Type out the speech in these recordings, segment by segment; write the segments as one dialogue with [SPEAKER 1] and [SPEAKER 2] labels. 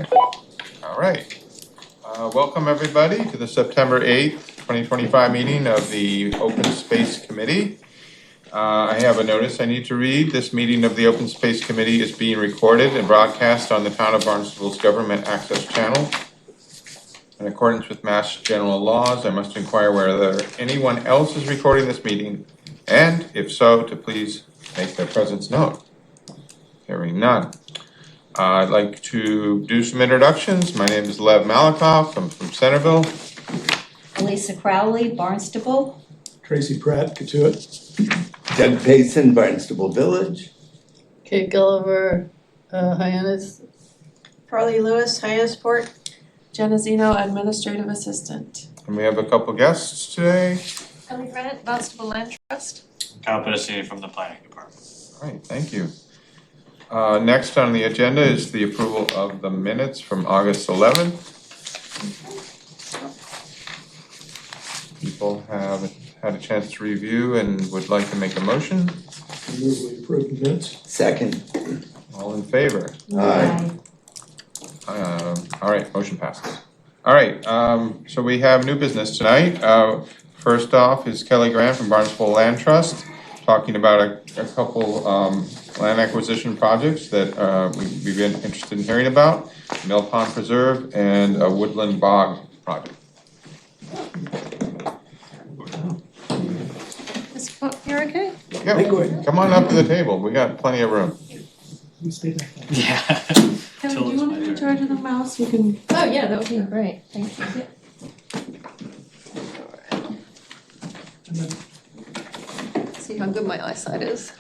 [SPEAKER 1] Okay, all right. Welcome everybody to the September 8th, 2025 meeting of the Open Space Committee. I have a notice I need to read. This meeting of the Open Space Committee is being recorded and broadcast on the Town of Barnstable's Government Access Channel. In accordance with Mass General laws, I must inquire whether anyone else is recording this meeting, and if so, to please make their presence known. Hearing none. I'd like to do some introductions. My name is Lev Malakoff. I'm from Centerville.
[SPEAKER 2] Elisa Crowley, Barnstable.
[SPEAKER 3] Tracy Pratt, Katuitt.
[SPEAKER 4] Doug Payson, Barnstable Village.
[SPEAKER 5] Kate Gulliver, Hyannis.
[SPEAKER 6] Carly Lewis, Hyannisport. Jenna Zeno, Administrative Assistant.
[SPEAKER 1] And we have a couple guests today.
[SPEAKER 6] Kelly Grant, Barnstable Land Trust.
[SPEAKER 7] Kyle Pedicini from the Planning Department.
[SPEAKER 1] All right, thank you. Next on the agenda is the approval of the minutes from August 11th. People have had a chance to review and would like to make a motion.
[SPEAKER 3] I move we approve the minutes.
[SPEAKER 4] Second.
[SPEAKER 1] All in favor?
[SPEAKER 4] Aye.
[SPEAKER 1] All right, motion passes. All right, so we have new business tonight. First off is Kelly Grant from Barnstable Land Trust, talking about a couple land acquisition projects that we've been interested in hearing about. Mill Pond Preserve and a Woodland Bog project.
[SPEAKER 6] Ms. Foot, you're okay?
[SPEAKER 1] Yeah, come on up to the table. We got plenty of room.
[SPEAKER 3] You stay back there.
[SPEAKER 7] Yeah.
[SPEAKER 6] Kelly, do you want to be in charge of the mouse? You can.
[SPEAKER 2] Oh, yeah, that would be great, thank you.
[SPEAKER 5] See how good my eyesight is.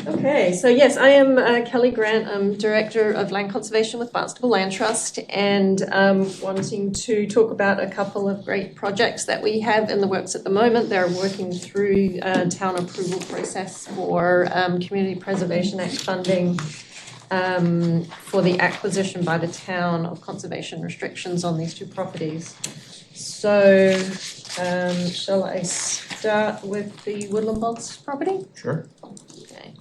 [SPEAKER 6] Okay, so yes, I am Kelly Grant. I'm Director of Land Conservation with Barnstable Land Trust, and wanting to talk about a couple of great projects that we have in the works at the moment. They're working through town approval process for Community Preservation Act funding for the acquisition by the town of conservation restrictions on these two properties. So, shall I start with the Woodland Bogs property?
[SPEAKER 1] Sure.
[SPEAKER 6] Okay.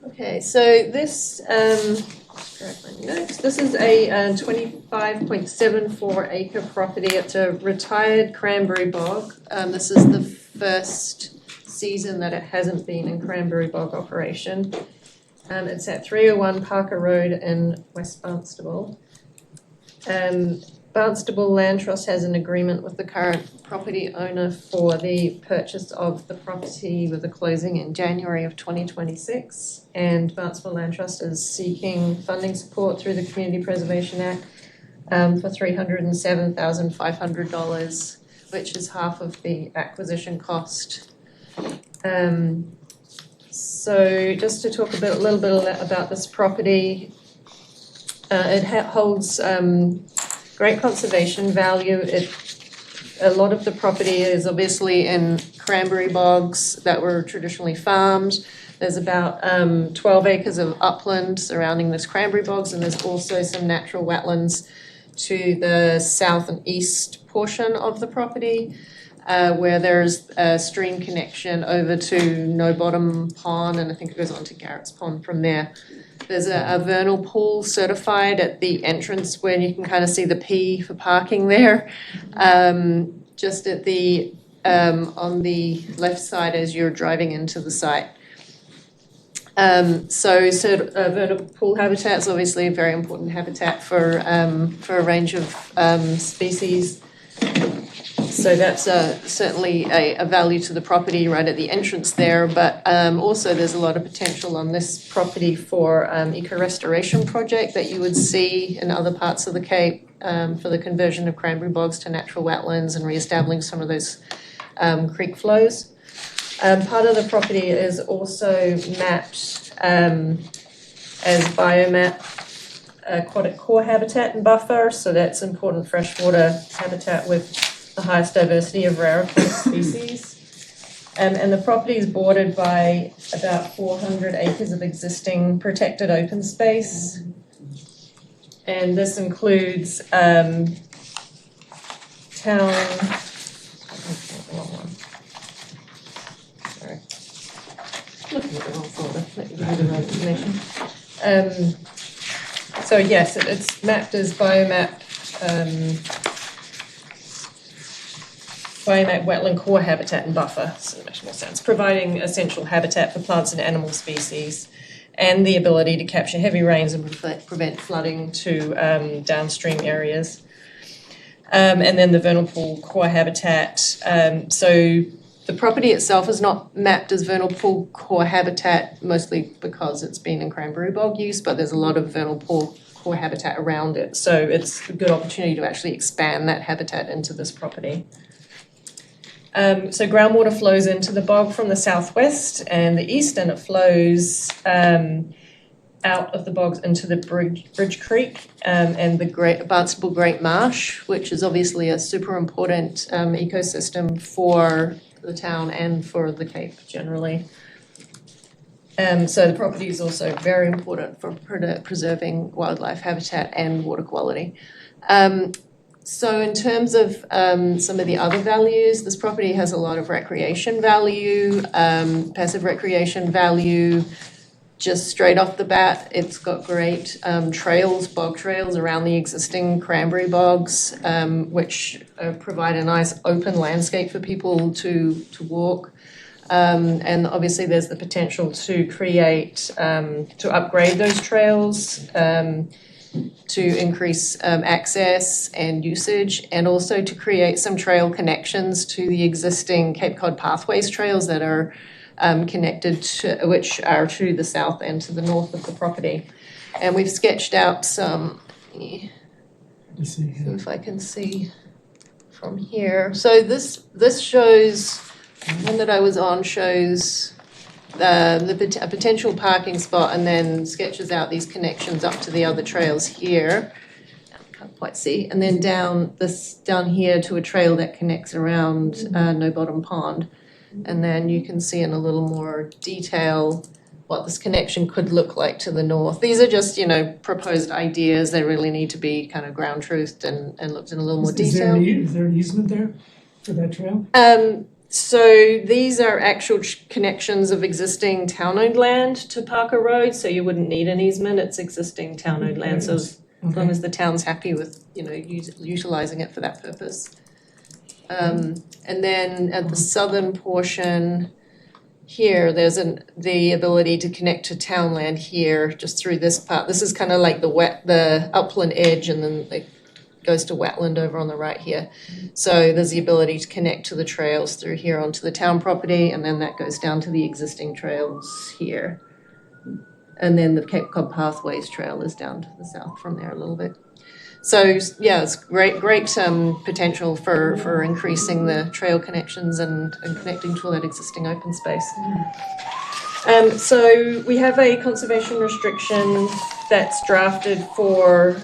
[SPEAKER 6] Okay, so this, grab my notes. This is a 25.74 acre property. It's a retired cranberry bog. This is the first season that it hasn't been in cranberry bog operation. It's at 301 Parker Road in West Barnstable. Barnstable Land Trust has an agreement with the current property owner for the purchase of the property with a closing in January of 2026. And Barnstable Land Trust is seeking funding support through the Community Preservation Act for $307,500, which is half of the acquisition cost. So just to talk a little bit about this property, it holds great conservation value. A lot of the property is obviously in cranberry bogs that were traditionally farmed. There's about 12 acres of upland surrounding this cranberry bogs, and there's also some natural wetlands to the south and east portion of the property, where there's a stream connection over to No Bottom Pond, and I think it goes on to Garrett's Pond from there. There's a vernal pool certified at the entrance where you can kind of see the P for parking there. Just at the, on the left side as you're driving into the site. So vernal pool habitat is obviously a very important habitat for a range of species. So that's certainly a value to the property right at the entrance there, but also there's a lot of potential on this property for eco-restoration project that you would see in other parts of the Cape for the conversion of cranberry bogs to natural wetlands and reestablishing some of those creek flows. Part of the property is also mapped as biomap aquatic core habitat and buffer, so that's important freshwater habitat with the highest diversity of rare species. And the property is bordered by about 400 acres of existing protected open space. And this includes town information. So yes, it's mapped as biomap wetland core habitat and buffer, so it makes more sense, providing essential habitat for plants and animal species and the ability to capture heavy rains and prevent flooding to downstream areas. And then the vernal pool core habitat. So the property itself is not mapped as vernal pool core habitat, mostly because it's been in cranberry bog use, but there's a lot of vernal pool core habitat around it. So it's a good opportunity to actually expand that habitat into this property. So groundwater flows into the bog from the southwest and the east, and it flows out of the bogs into the Bridge Creek and the Barnstable Great Marsh, which is obviously a super important ecosystem for the town and for the Cape generally. So the property is also very important for preserving wildlife habitat and water quality. So in terms of some of the other values, this property has a lot of recreation value, passive recreation value. Just straight off the bat, it's got great trails, bog trails around the existing cranberry bogs, which provide a nice open landscape for people to walk. And obviously there's the potential to create, to upgrade those trails, to increase access and usage, and also to create some trail connections to the existing Cape Cod Pathways trails that are connected to, which are to the south and to the north of the property. And we've sketched out some, see if I can see from here. So this shows, one that I was on shows a potential parking spot, and then sketches out these connections up to the other trails here. Can't quite see. And then down here to a trail that connects around No Bottom Pond. And then you can see in a little more detail what this connection could look like to the north. These are just, proposed ideas. They really need to be kind of ground truthed and looked in a little more detail.
[SPEAKER 3] Is there an easement there for that trail?
[SPEAKER 6] So these are actual connections of existing town-owned land to Parker Road, so you wouldn't need an easement. It's existing town-owned land, so as long as the town's happy with, utilizing it for that purpose. And then at the southern portion here, there's the ability to connect to town land here, just through this part. This is kind of like the upland edge, and then it goes to wetland over on the right here. So there's the ability to connect to the trails through here onto the town property, and then that goes down to the existing trails here. And then the Cape Cod Pathways Trail is down to the south from there a little bit. So yeah, it's great potential for increasing the trail connections and connecting to all that existing open space. So we have a conservation restriction that's drafted for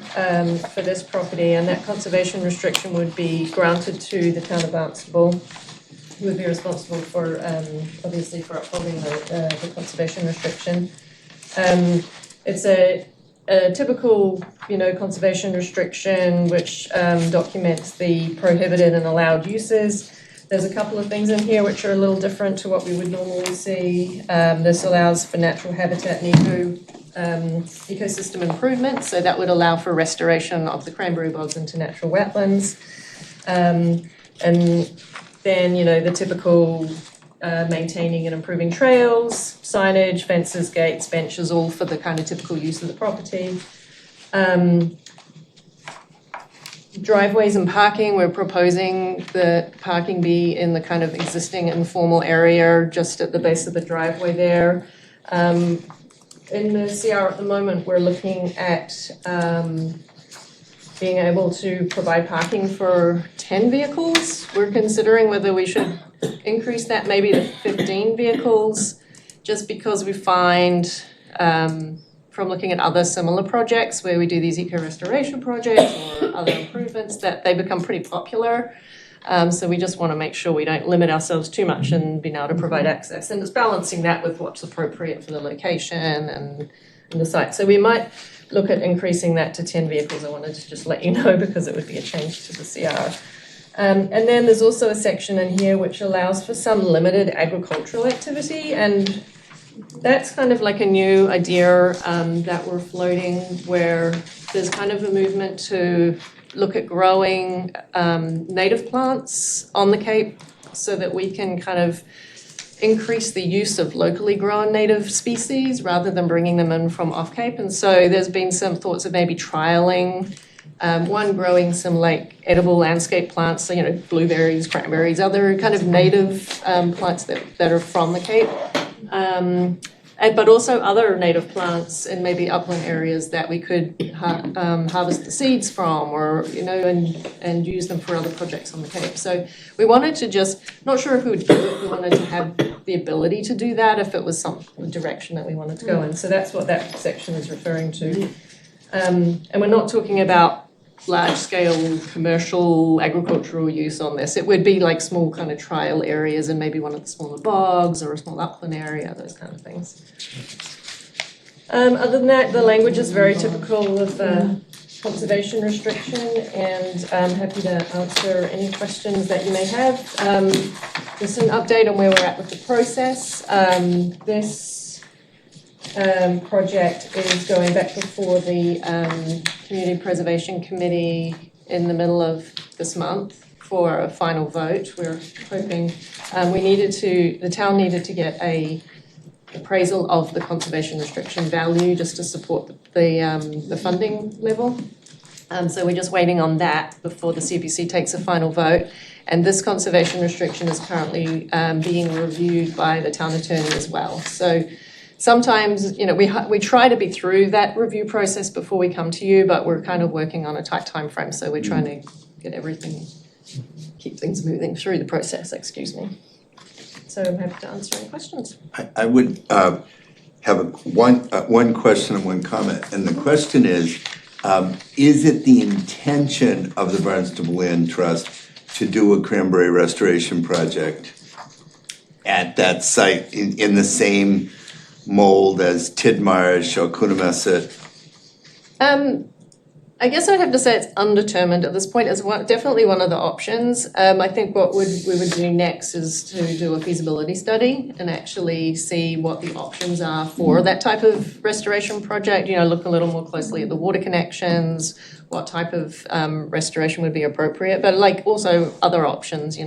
[SPEAKER 6] this property, and that conservation restriction would be granted to the town of Barnstable, who would be responsible for obviously for upholding the conservation restriction. It's a typical, conservation restriction which documents the prohibited and allowed uses. There's a couple of things in here which are a little different to what we would normally see. This allows for natural habitat and ecosystem improvement, so that would allow for restoration of the cranberry bogs into natural wetlands. And then, the typical maintaining and improving trails, signage, fences, gates, benches, all for the kind of typical use of the property. Driveways and parking, we're proposing that parking be in the kind of existing informal area just at the base of the driveway there. In the CR at the moment, we're looking at being able to provide parking for 10 vehicles. We're considering whether we should increase that maybe to 15 vehicles, just because we find from looking at other similar projects where we do these eco-restoration projects or other improvements that they become pretty popular. So we just want to make sure we don't limit ourselves too much in being able to provide access. And it's balancing that with what's appropriate for the location and the site. So we might look at increasing that to 10 vehicles. I wanted to just let you know because it would be a change to the CR. And then there's also a section in here which allows for some limited agricultural activity, and That's kind of like a new idea that we're floating, where there's kind of a movement to look at growing native plants on the Cape so that we can kind of increase the use of locally grown native species rather than bringing them in from off Cape. And so there's been some thoughts of maybe trialing growing some like edible landscape plants, so, blueberries, cranberries, other kind of native plants that are from the Cape. But also other native plants in maybe upland areas that we could harvest the seeds from, or and use them for other projects on the Cape. So we wanted to just, not sure if we would do it, we wanted to have the ability to do that if it was some direction that we wanted to go in. So that's what that section is referring to. And we're not talking about large-scale commercial agricultural use on this. It would be like small kind of trial areas in maybe one of the smaller bogs or a small upland area, those kind of things. Other than that, the language is very typical of conservation restriction, and I'm happy to answer any questions that you may have. Just an update on where we're at with the process. This project is going back before the Community Preservation Committee in the middle of this month for a final vote. We're hoping the town needed to get a appraisal of the conservation restriction value just to support the funding level. So we're just waiting on that before the CPC takes a final vote. And this conservation restriction is currently being reviewed by the town attorney as well. So sometimes, we try to be through that review process before we come to you, but we're kind of working on a tight time frame, so we're trying to get everything, keep things moving through the process, excuse me. So I'm happy to answer any questions.
[SPEAKER 4] I would have one question and one comment, and the question is it the intention of the Barnstable Land Trust to do a cranberry restoration project at that site in the same mold as Tidmarsh or Coonamessett?
[SPEAKER 6] I guess I'd have to say it's undetermined at this point. It's definitely one of the options. I think what we would do next is to do a feasibility study and actually see what the options are for that type of restoration project. Look a little more closely at the water connections, what type of restoration would be appropriate, but like also other options,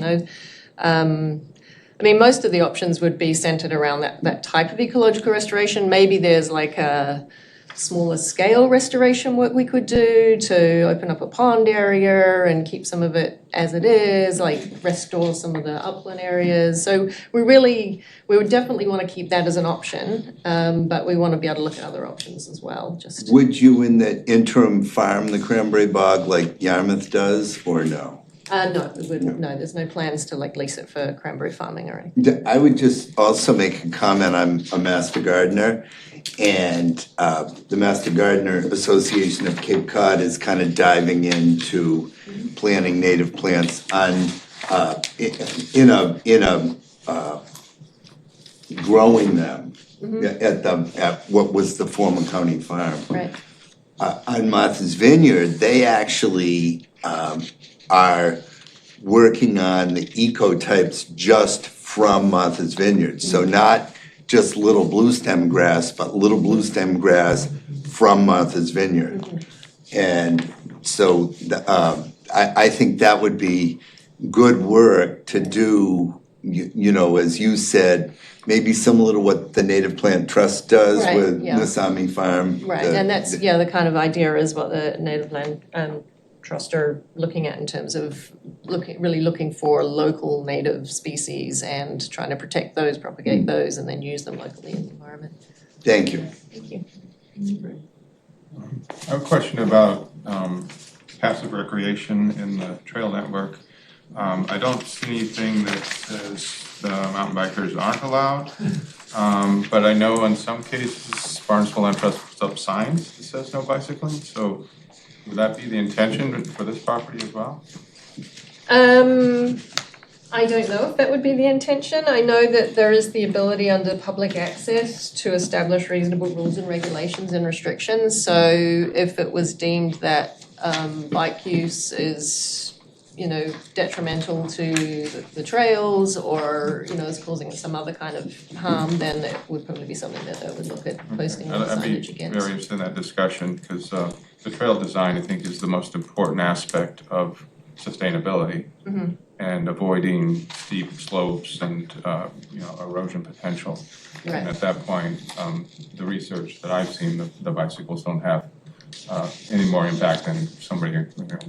[SPEAKER 6] most of the options would be centered around that type of ecological restoration. Maybe there's like a smaller scale restoration work we could do to open up a pond area and keep some of it as it is, like restore some of the upland areas. So we would definitely want to keep that as an option, but we want to be able to look at other options as well.
[SPEAKER 4] Would you in the interim farm the cranberry bog like Yarmouth does, or no?
[SPEAKER 6] No, we wouldn't. No, there's no plans to like lease it for cranberry farming or anything.
[SPEAKER 4] I would just also make a comment. I'm a master gardener, and the Master Gardener Association of Cape Cod is kind of diving into planting native plants on growing them at what was the former county farm.
[SPEAKER 6] Right.
[SPEAKER 4] On Martha's Vineyard, they actually are working on the ecotypes just from Martha's Vineyard. So not just little blue stem grass, but little blue stem grass from Martha's Vineyard. And so I think that would be good work to do, as you said, maybe similar to what the Native Plant Trust does with Nasami Farm.
[SPEAKER 6] Right, and that's, the kind of idea is what the Native Land Trust are looking at in terms of looking for local native species and trying to protect those, propagate those, and then use them locally in the environment.
[SPEAKER 4] Thank you.
[SPEAKER 6] Thank you.
[SPEAKER 1] I have a question about passive recreation in the trail network. I don't see anything that says the mountain bikers aren't allowed, but I know in some cases Barnstable Land Trust puts up signs that says no bicycling, so would that be the intention for this property as well?
[SPEAKER 6] I don't know if that would be the intention. I know that there is the ability under public access to establish reasonable rules and regulations and restrictions. So if it was deemed that bike use is detrimental to the trails or, is causing some other kind of harm, then it would probably be something that they would look at posting on
[SPEAKER 1] I'd be
[SPEAKER 6] signage against.
[SPEAKER 1] very interested in that discussion, because the trail design, I think, is the most important aspect of sustainability.
[SPEAKER 6] Mhm.
[SPEAKER 1] And avoiding steep slopes and, erosion potential. And
[SPEAKER 6] Right.
[SPEAKER 1] at that point, the research that I've seen, the bicycles don't have any more impact than somebody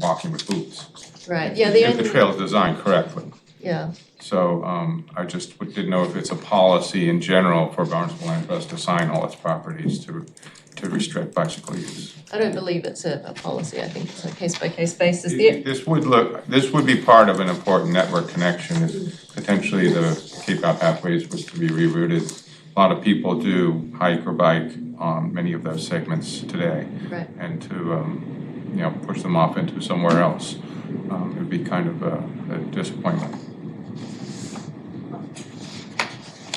[SPEAKER 1] walking with boots.
[SPEAKER 6] Right, yeah,
[SPEAKER 1] If the trail is designed correctly.
[SPEAKER 6] yeah,
[SPEAKER 1] So I just didn't know if it's a policy in general for Barnstable Land Trust to sign all its properties to restrict bicycle use.
[SPEAKER 6] I don't believe it's a policy, I think it's a case-by-case basis. The-
[SPEAKER 1] This would be part of an important network connection, if potentially the Cape Cod pathways was to be rerouted. A lot of people do hike or bike on many of those segments today.
[SPEAKER 6] Right.
[SPEAKER 1] And to, push them off into somewhere else, would be kind of a disappointment.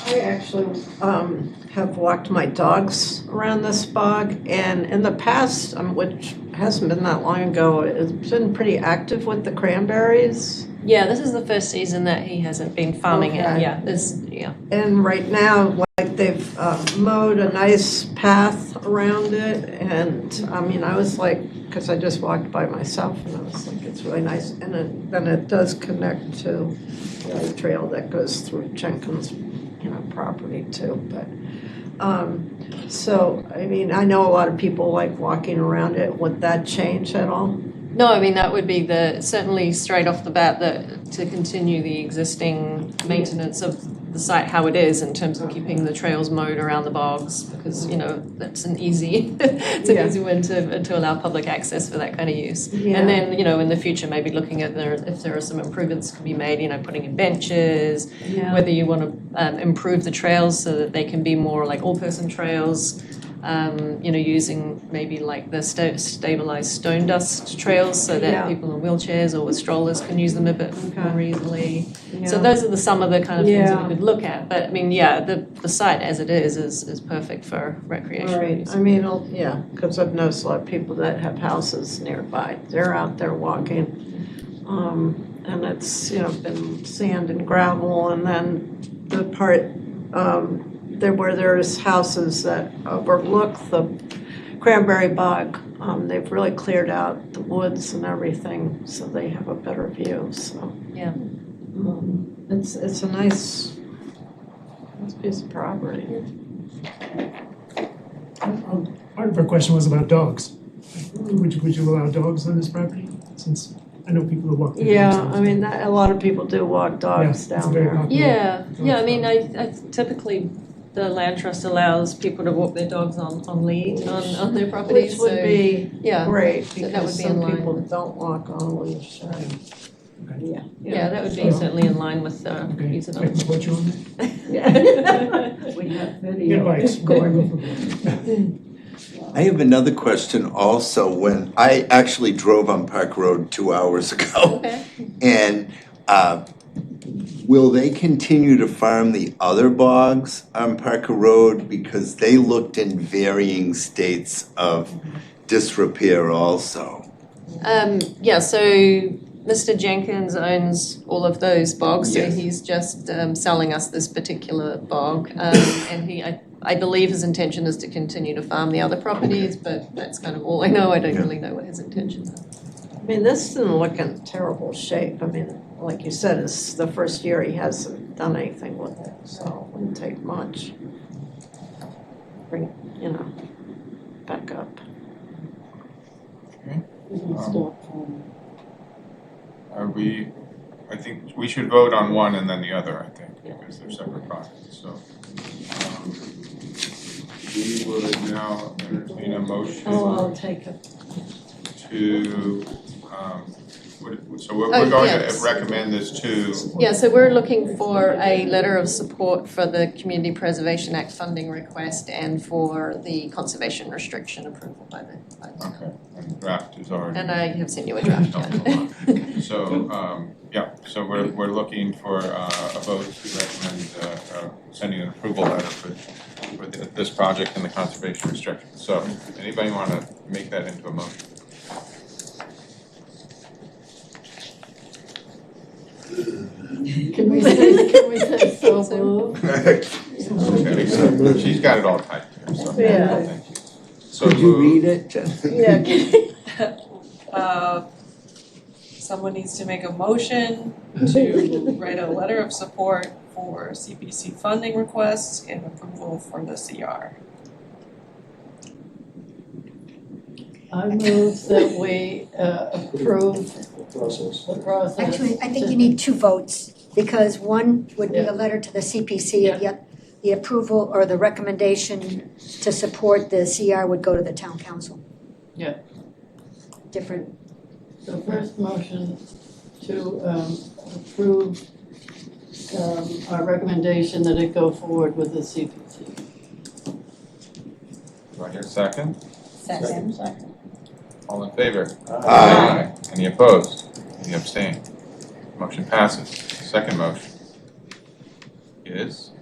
[SPEAKER 8] I actually have walked my dogs around this bog, and in the past, which hasn't been that long ago, it's been pretty active with the cranberries.
[SPEAKER 6] Yeah, this is the first season that he hasn't been farming it,
[SPEAKER 8] Okay.
[SPEAKER 6] yeah.
[SPEAKER 8] And right now, like, they've mowed a nice path around it, and I was like, because I just walked by myself, and I was like, it's really nice. And then it does connect to the trail that goes through Jenkins' property too, but so I know a lot of people like walking around it. Would that change at all?
[SPEAKER 6] No, that would be certainly straight off the bat, to continue the existing maintenance of the site how it is in terms of keeping the trails mowed around the bogs, because, that's an easy, it's an easy way to allow public access for that kind of use.
[SPEAKER 8] Yeah.
[SPEAKER 6] And then, in the future, maybe looking at if there are some improvements can be made, putting in benches,
[SPEAKER 8] Yeah.
[SPEAKER 6] whether you want to improve the trails so that they can be more like all-person trails, using maybe like the stabilized stone dust trails so that
[SPEAKER 8] Yeah.
[SPEAKER 6] people in wheelchairs or with strollers can use them a bit more easily. So
[SPEAKER 8] Yeah.
[SPEAKER 6] those are some of the kind of things that
[SPEAKER 8] Yeah.
[SPEAKER 6] we could look at. But the site as it is perfect for recreational
[SPEAKER 8] Right,
[SPEAKER 6] use.
[SPEAKER 8] because I've noticed a lot of people that have houses nearby, they're out there walking. And it's, been sand and gravel, and then the part, where there's houses that overlook the cranberry bog, they've really cleared out the woods and everything, so they have a better view, so.
[SPEAKER 6] Yeah.
[SPEAKER 8] It's a nice piece of property.
[SPEAKER 3] Part of our question was about dogs. Would you allow dogs on this property? Since I know people who walk their dogs.
[SPEAKER 8] Yeah, a lot of people do walk dogs
[SPEAKER 3] Yeah, it's
[SPEAKER 8] down
[SPEAKER 3] very
[SPEAKER 8] there.
[SPEAKER 3] popular.
[SPEAKER 6] Yeah, I typically, the land trust allows people to walk their dogs on lead on their property,
[SPEAKER 8] Which would be
[SPEAKER 6] yeah.
[SPEAKER 8] great,
[SPEAKER 6] So that would
[SPEAKER 8] because
[SPEAKER 6] be
[SPEAKER 8] some
[SPEAKER 6] in line
[SPEAKER 8] people
[SPEAKER 6] with-
[SPEAKER 8] don't walk on a leash. Yeah.
[SPEAKER 6] Yeah, that would be certainly in line with
[SPEAKER 3] Okay, I can
[SPEAKER 6] usability.
[SPEAKER 3] support you on that.
[SPEAKER 8] We have
[SPEAKER 3] Good
[SPEAKER 8] video.
[SPEAKER 3] advice.
[SPEAKER 8] Gordon.
[SPEAKER 4] I have another question also. When I actually drove on Park Road 2 hours ago,
[SPEAKER 6] Okay.
[SPEAKER 4] and will they continue to farm the other bogs on Parker Road? Because they looked in varying states of disrepair also.
[SPEAKER 6] So Mr. Jenkins owns all of those bogs, so
[SPEAKER 4] Yes.
[SPEAKER 6] he's just selling us this particular bog. And I believe his intention is to continue to farm the other properties, but that's kind of all I know. I don't really know what his intentions are.
[SPEAKER 8] This didn't look in terrible shape. Like you said, it's the first year he hasn't done anything with it, so it wouldn't take much. Bring, back up.
[SPEAKER 1] I think we should vote on one and then the other, I think, because they're separate projects, so. We would now entertain a motion
[SPEAKER 8] I'll take it.
[SPEAKER 1] to, so we're
[SPEAKER 6] Oh,
[SPEAKER 1] going
[SPEAKER 6] yes.
[SPEAKER 1] to recommend this to,
[SPEAKER 6] Yeah, so we're looking for a letter of support for the Community Preservation Act funding request and for the conservation restriction approval by the
[SPEAKER 1] okay, and draft is already.
[SPEAKER 6] And I have sent you a draft, yeah.
[SPEAKER 1] So we're looking for a vote to recommend sending an approval letter for this project and the conservation restriction. So anybody want to make that into a motion?
[SPEAKER 5] Can we say so moved?
[SPEAKER 1] Okay, so she's got it all typed here, so.
[SPEAKER 5] Yeah.
[SPEAKER 1] Thank you. So
[SPEAKER 4] Could you
[SPEAKER 1] moved.
[SPEAKER 4] read it, Jen?
[SPEAKER 6] Yeah. Someone needs to make a motion to write a letter of support for CPC funding requests and approval for the CR.
[SPEAKER 5] I move that we approve the process.
[SPEAKER 9] Actually, I think you need two votes, because one would be
[SPEAKER 5] Yeah.
[SPEAKER 9] a letter to the CPC, and the approval or the recommendation to support the CR would go to the town council.
[SPEAKER 5] Yeah.
[SPEAKER 9] Different,
[SPEAKER 5] The first motion to approve our recommendation that it go forward with the CPC.
[SPEAKER 1] Do I hear a second?
[SPEAKER 2] Second.
[SPEAKER 1] All in favor?
[SPEAKER 4] Aye.
[SPEAKER 1] Any opposed? Any abstain? Motion passes. Second motion is,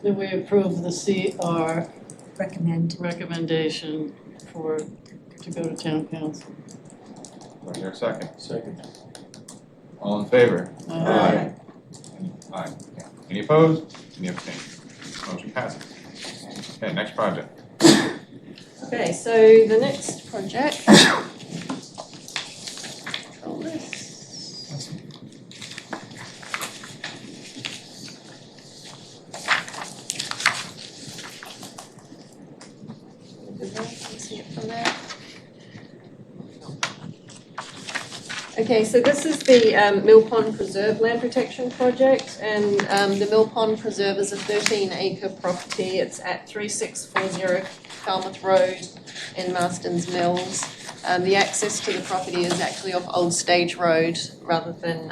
[SPEAKER 5] That we approve the CR
[SPEAKER 9] recommend.
[SPEAKER 5] recommendation to go to town council.
[SPEAKER 1] do I hear a second? Second. All in favor?
[SPEAKER 5] Aye.
[SPEAKER 1] Aye. Any opposed? Any abstain? Motion passes. Okay, next project.
[SPEAKER 6] Okay, so the next project. Control this. Can you see it from there? Okay, so this is the Mill Pond Preserve Land Protection Project, and the Mill Pond Preserve is a 13-acre property. It's at 3640 Falmouth Road in Marston's Mills. The access to the property is actually off Old Stage Road rather than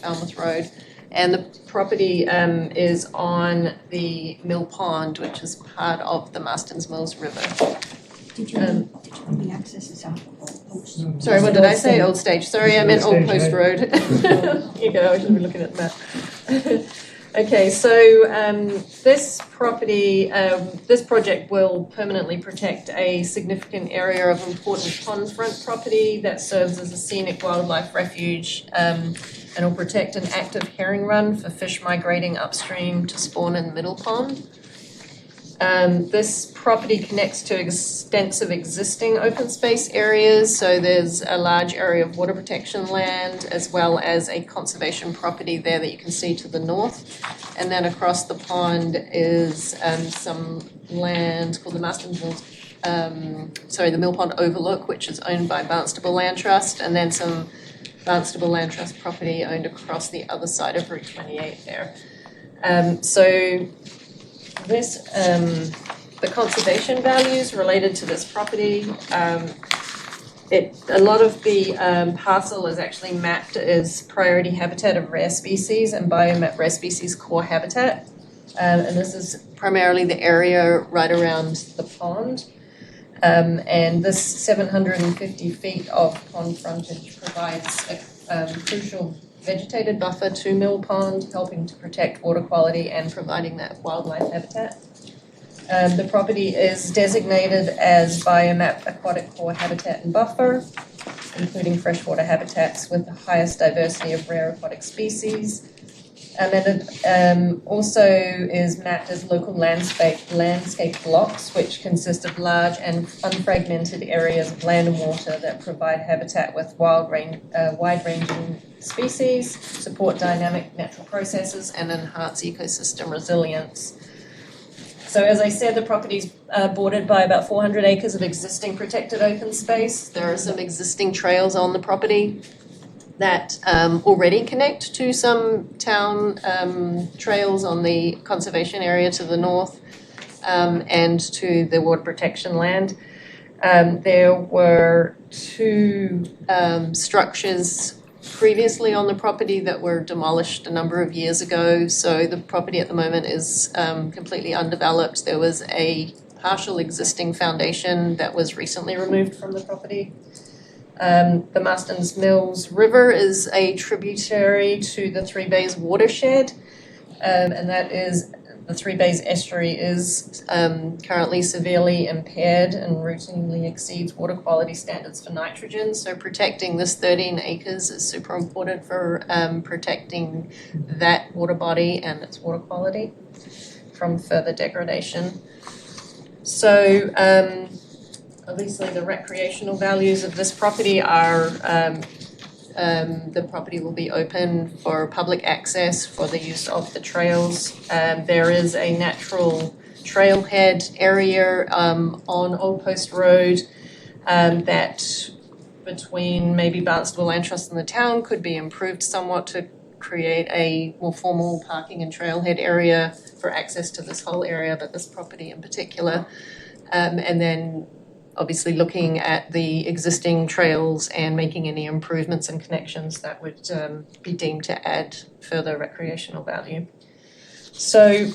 [SPEAKER 6] Falmouth Road. And the property is on the Mill Pond, which is part of the Marston's Mills River.
[SPEAKER 9] Did you mean the access is out?
[SPEAKER 6] Sorry, what did I say? Old Stage. Sorry, I meant Old
[SPEAKER 3] Old
[SPEAKER 6] Post
[SPEAKER 3] Stage,
[SPEAKER 6] Road. You go, I should be looking at the map. Okay, so this property, this project will permanently protect a significant area of important pond front property that serves as a scenic wildlife refuge, and will protect an active herring run for fish migrating upstream to spawn in Middle Pond. This property connects to extensive existing open space areas, so there's a large area of water protection land as well as a conservation property there that you can see to the north. And then across the pond is some land called the Marston's Mills, the Mill Pond Overlook, which is owned by Barnstable Land Trust, and then some Barnstable Land Trust property owned across the other side of Route 28 there. This, the conservation values related to this property, a lot of the parcel is actually mapped as priority habitat of rare species and biomap rare species core habitat. And this is primarily the area right around the pond. And this 750 feet of pond frontage provides a crucial vegetated buffer to Mill Pond, helping to protect water quality and providing that wildlife habitat. The property is designated as biomap aquatic core habitat and buffer, including freshwater habitats with the highest diversity of rare aquatic species. And it also is mapped as local landscape blocks, which consist of large and unfragmented areas of land and water that provide habitat with wide-ranging species, support dynamic natural processes, and enhance ecosystem resilience. So as I said, the property is bordered by about 400 acres of existing protected open space. There are some existing trails on the property that already connect to some town trails on the conservation area to the north and to the water protection land. There were two structures previously on the property that were demolished a number of years ago, so the property at the moment is completely undeveloped. There was a partial existing foundation that was recently removed from the property. The Marston's Mills River is a tributary to the Three Bays watershed, and that is The Three Bays estuary is currently severely impaired and routinely exceeds water quality standards for nitrogen. So protecting this 13 acres is super important for protecting that water body and its water quality from further degradation. So obviously the recreational values of this property are the property will be open for public access for the use of the trails. There is a natural trailhead area on Old Post Road that between maybe Barnstable Land Trust and the town could be improved somewhat to create a more formal parking and trailhead area for access to this whole area, but this property in particular. And then obviously looking at the existing trails and making any improvements and connections that would be deemed to add further recreational value. So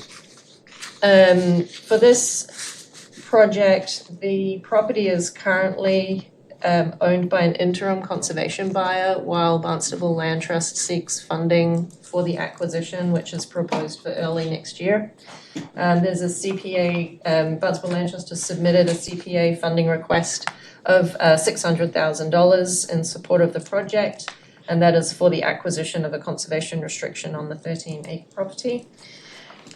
[SPEAKER 6] for this project, the property is currently owned by an interim conservation buyer while Barnstable Land Trust seeks funding for the acquisition, which is proposed for early next year. There's a CPA, Barnstable Land Trust has submitted a CPA funding request of $600,000 in support of the project, and that is for the acquisition of a conservation restriction on the 13-acre property.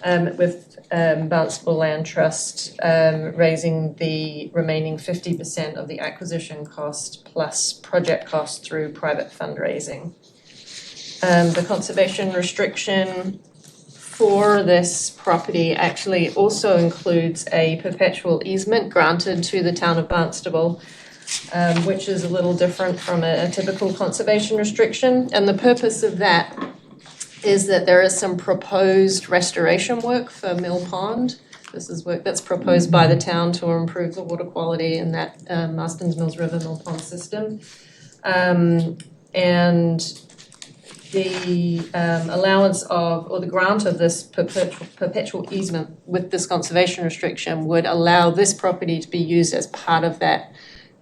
[SPEAKER 6] With Barnstable Land Trust raising the remaining 50% of the acquisition cost plus project cost through private fundraising. The conservation restriction for this property actually also includes a perpetual easement granted to the town of Barnstable, which is a little different from a typical conservation restriction. And the purpose of that is that there is some proposed restoration work for Mill Pond. This is work that's proposed by the town to improve the water quality in that Marston's Mills River Mill Pond system. And the allowance of, or the grant of this perpetual easement with this conservation restriction would allow this property to be used as part of that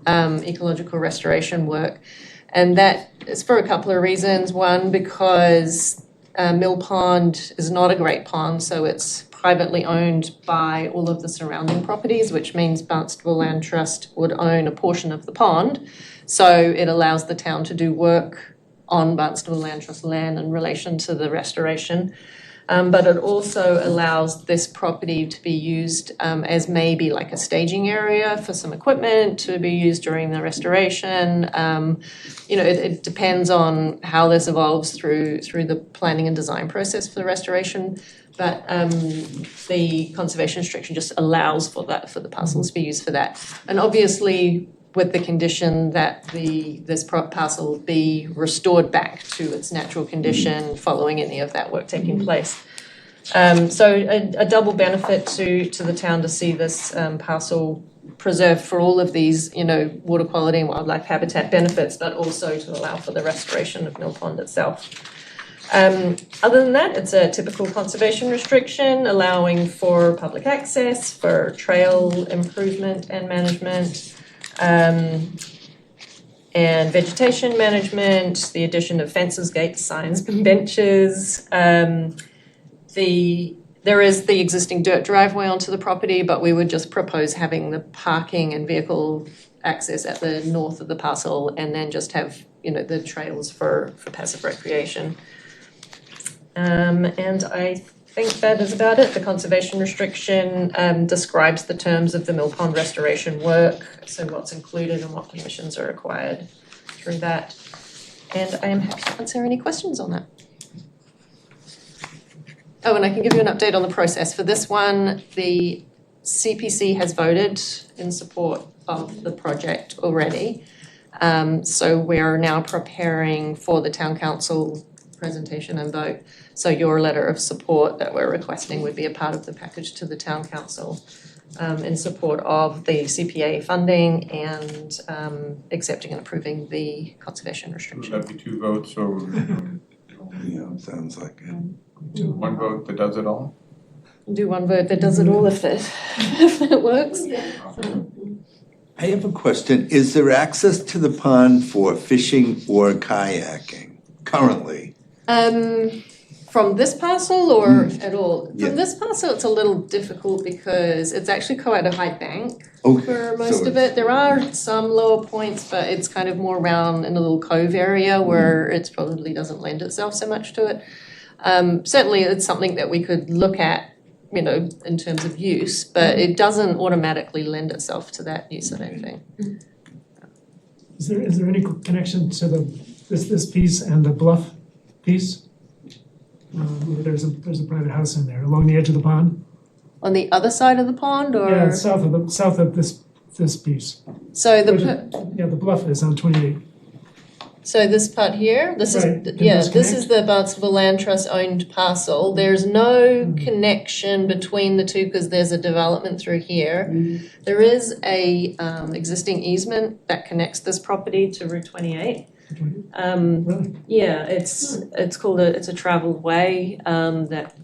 [SPEAKER 6] ecological restoration work. And that is for a couple of reasons. One, because Mill Pond is not a great pond, so it's privately owned by all of the surrounding properties, which means Barnstable Land Trust would own a portion of the pond. So it allows the town to do work on Barnstable Land Trust land in relation to the restoration. But it also allows this property to be used as maybe like a staging area for some equipment to be used during the restoration. It depends on how this evolves through the planning and design process for the restoration. But the conservation restriction just allows for that, for the parcels to be used for that. And obviously, with the condition that this parcel be restored back to its natural condition following any of that work taking place. So a double benefit to the town to see this parcel preserved for all of these, water quality and wildlife habitat benefits, but also to allow for the restoration of Mill Pond itself. Other than that, it's a typical conservation restriction allowing for public access, for trail improvement and management, and vegetation management, the addition of fences, gates, signs, and benches. There is the existing dirt driveway onto the property, but we would just propose having the parking and vehicle access at the north of the parcel and then just have, the trails for passive recreation. And I think that is about it. The conservation restriction describes the terms of the Mill Pond restoration work, so what's included and what permissions are required through that. And I am happy to answer any questions on that. Oh, and I can give you an update on the process. For this one, the CPC has voted in support of the project already. So we're now preparing for the town council presentation and vote. So your letter of support that we're requesting would be a part of the package to the town council in support of the CPA funding and accepting and approving the conservation restriction.
[SPEAKER 1] Would that be 2 votes or
[SPEAKER 4] Yeah, sounds like it.
[SPEAKER 1] 1 vote that does it all?
[SPEAKER 6] Do one vote that does it all if it works.
[SPEAKER 4] I have a question. Is there access to the pond for fishing or kayaking currently?
[SPEAKER 6] From this parcel or at all?
[SPEAKER 4] Yeah.
[SPEAKER 6] From this parcel, it's a little difficult because it's actually quite a high bank
[SPEAKER 4] Okay,
[SPEAKER 6] for most
[SPEAKER 4] so
[SPEAKER 6] of it. There are some lower points, but it's kind of more around in a little cove area where it probably doesn't lend itself so much to it. Certainly, it's something that we could look at, you know, in terms of use, but it doesn't automatically lend itself to that use, I don't think.
[SPEAKER 3] Is there any connection to this piece and the bluff piece? There's a private house in there along the edge of the pond.
[SPEAKER 6] On the other side of the pond, or?
[SPEAKER 3] Yeah, it's south of this piece.
[SPEAKER 6] So
[SPEAKER 3] Where the bluff is on 28.
[SPEAKER 6] So this part here, this is,
[SPEAKER 3] Right, and
[SPEAKER 6] yeah,
[SPEAKER 3] those
[SPEAKER 6] this is the Barnstable Land Trust owned parcel. There's no connection between the two because there's a development through here. There is a existing easement that connects this property to Route 28.
[SPEAKER 3] Really?
[SPEAKER 6] Yeah, it's called it's a traveled way that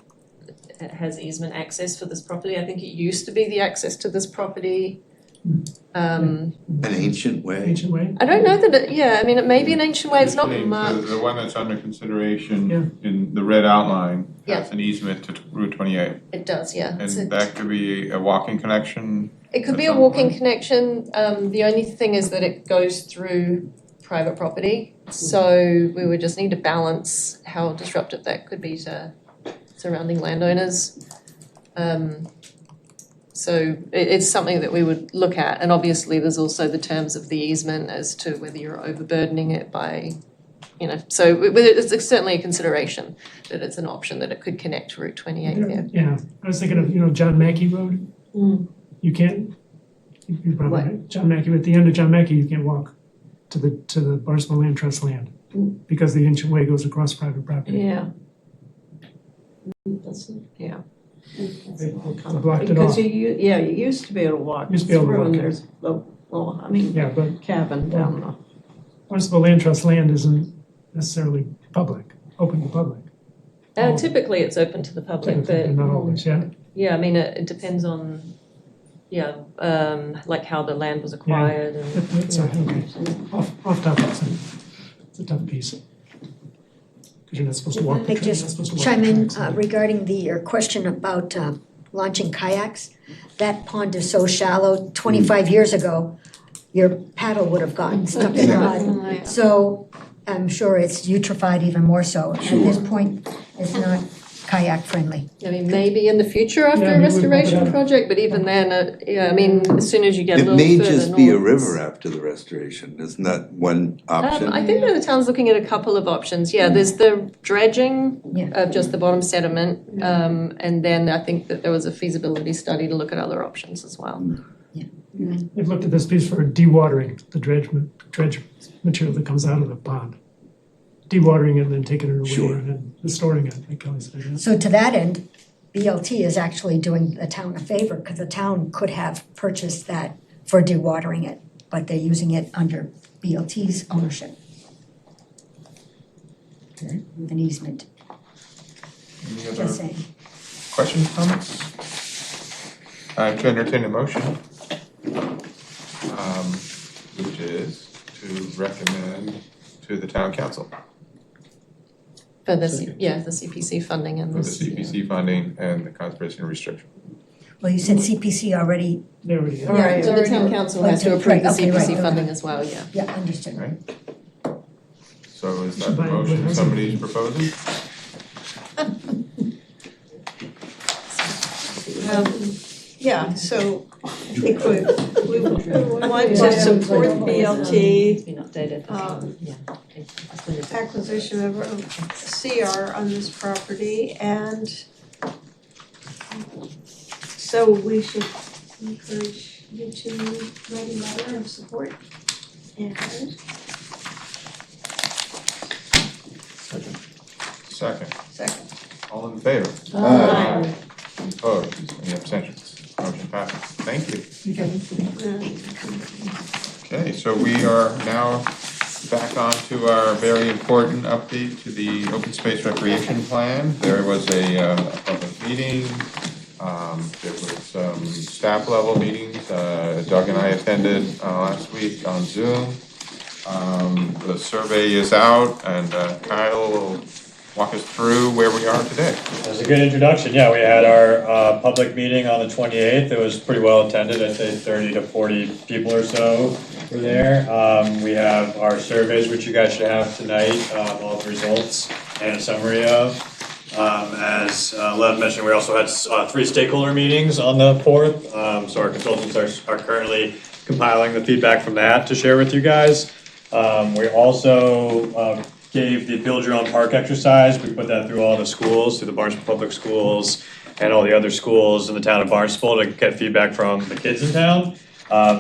[SPEAKER 6] it has easement access for this property. I think it used to be the access to this property.
[SPEAKER 4] an ancient way.
[SPEAKER 3] Ancient way?
[SPEAKER 6] I don't know that it may be an ancient way, it's not marked.
[SPEAKER 1] The one that's under consideration
[SPEAKER 3] Yeah.
[SPEAKER 1] in the red outline
[SPEAKER 6] Yeah.
[SPEAKER 1] has an easement to Route 28.
[SPEAKER 6] It does, yeah.
[SPEAKER 1] And that could be a walking connection.
[SPEAKER 6] It could
[SPEAKER 1] at
[SPEAKER 6] be a
[SPEAKER 1] some
[SPEAKER 6] walking
[SPEAKER 1] point.
[SPEAKER 6] connection, the only thing is that it goes through private property. So we would just need to balance how disruptive that could be to surrounding landowners. So it's something that we would look at, and obviously there's also the terms of the easement as to whether you're overburdening it by, you know, so it's certainly a consideration that it's an option that it could connect to Route 28 there.
[SPEAKER 3] Yeah, I was thinking of, John Mackey Road. You can't, you probably, John Mackey, at the end of John Mackey, you can't walk to the Barnstable Land Trust land because the ancient way goes across private property.
[SPEAKER 8] Yeah.
[SPEAKER 3] They blocked it
[SPEAKER 8] Because
[SPEAKER 3] off.
[SPEAKER 8] you used to be able to walk
[SPEAKER 3] Used to be able to
[SPEAKER 8] through,
[SPEAKER 3] walk,
[SPEAKER 8] and
[SPEAKER 3] yeah.
[SPEAKER 8] there's a little,
[SPEAKER 3] Yeah, but
[SPEAKER 8] cabin down the.
[SPEAKER 3] Barnstable Land Trust land isn't necessarily public, open to public.
[SPEAKER 6] Typically it's open to the public,
[SPEAKER 3] Typically,
[SPEAKER 6] but
[SPEAKER 3] not always, yeah.
[SPEAKER 6] yeah, I mean, it depends on, like how the land was acquired and.
[SPEAKER 3] That's okay. Off topic, it's a tough piece. Because you're not supposed to walk the
[SPEAKER 9] I
[SPEAKER 3] trail, you're not
[SPEAKER 9] just
[SPEAKER 3] supposed to walk
[SPEAKER 9] chime
[SPEAKER 3] the
[SPEAKER 9] in
[SPEAKER 3] tracks.
[SPEAKER 9] regarding your question about launching kayaks. That pond is so shallow, 25 years ago, your paddle would have gotten stuck in the mud. So I'm sure it's eutrophied even more so. At this point, it's not kayak friendly.
[SPEAKER 6] I mean, maybe in the future after
[SPEAKER 3] Yeah,
[SPEAKER 6] a
[SPEAKER 3] maybe we bump it
[SPEAKER 6] restoration
[SPEAKER 3] up.
[SPEAKER 6] project, but even then, I mean, as soon as you get a
[SPEAKER 4] It
[SPEAKER 6] little
[SPEAKER 4] may
[SPEAKER 6] further north.
[SPEAKER 4] just be a river after the restoration, isn't that one option?
[SPEAKER 6] I think that the town's looking at a couple of options. Yeah, there's the dredging
[SPEAKER 9] Yeah.
[SPEAKER 6] of just the bottom sediment. And then I think that there was a feasibility study to look at other options as well.
[SPEAKER 3] They've looked at this piece for dewatering, the dredge material that comes out of the pond. Dewatering it and then taking it away
[SPEAKER 4] Sure.
[SPEAKER 3] and then storing it, like Kelly said.
[SPEAKER 9] So to that end, BLT is actually doing the town a favor because the town could have purchased that for dewatering it, but they're using it under BLT's ownership. An easement,
[SPEAKER 1] Any other
[SPEAKER 9] just saying.
[SPEAKER 1] questions, comments? To entertain a motion, which is to recommend to the town council
[SPEAKER 6] For the, the CPC funding and
[SPEAKER 1] for the
[SPEAKER 6] this.
[SPEAKER 1] CPC funding and the conservation restriction.
[SPEAKER 9] Well, you said CPC already,
[SPEAKER 3] They already have.
[SPEAKER 8] Right.
[SPEAKER 6] So the town council has to approve the
[SPEAKER 9] Okay, right,
[SPEAKER 6] CPC
[SPEAKER 9] okay.
[SPEAKER 6] funding as well, yeah.
[SPEAKER 9] yeah, understood.
[SPEAKER 1] Right. So is that
[SPEAKER 3] Should
[SPEAKER 1] the
[SPEAKER 3] buy it with
[SPEAKER 1] motion
[SPEAKER 3] housing.
[SPEAKER 1] somebody's proposing?
[SPEAKER 8] Yeah, so I think we want to support BLT
[SPEAKER 2] Been updated.
[SPEAKER 8] acquisition of a CR on this property, and so we should encourage you to write a letter of support. And
[SPEAKER 1] Second,
[SPEAKER 8] second.
[SPEAKER 1] all in favor?
[SPEAKER 4] Aye.
[SPEAKER 1] Any opposed, any abstentions? Motion passes. Thank you. Okay, so we are now back on to our very important update to the open space recreation plan. There was a public meeting, there was some staff level meetings, Doug and I attended last week on Zoom. The survey is out and Kyle will walk us through where we are today.
[SPEAKER 7] That was a good introduction. Yeah, we had our public meeting on the 28th. It was pretty well attended. I'd say 30 to 40 people or so were there. We have our surveys, which you guys should have tonight, all the results and a summary of. As Lev mentioned, we also had 3 stakeholder meetings on the 4th. So our consultants are currently compiling the feedback from that to share with you guys. We also gave the build your own park exercise. We put that through all the schools, through the Barnstable Public Schools and all the other schools in the town of Barnstable to get feedback from the kids in town.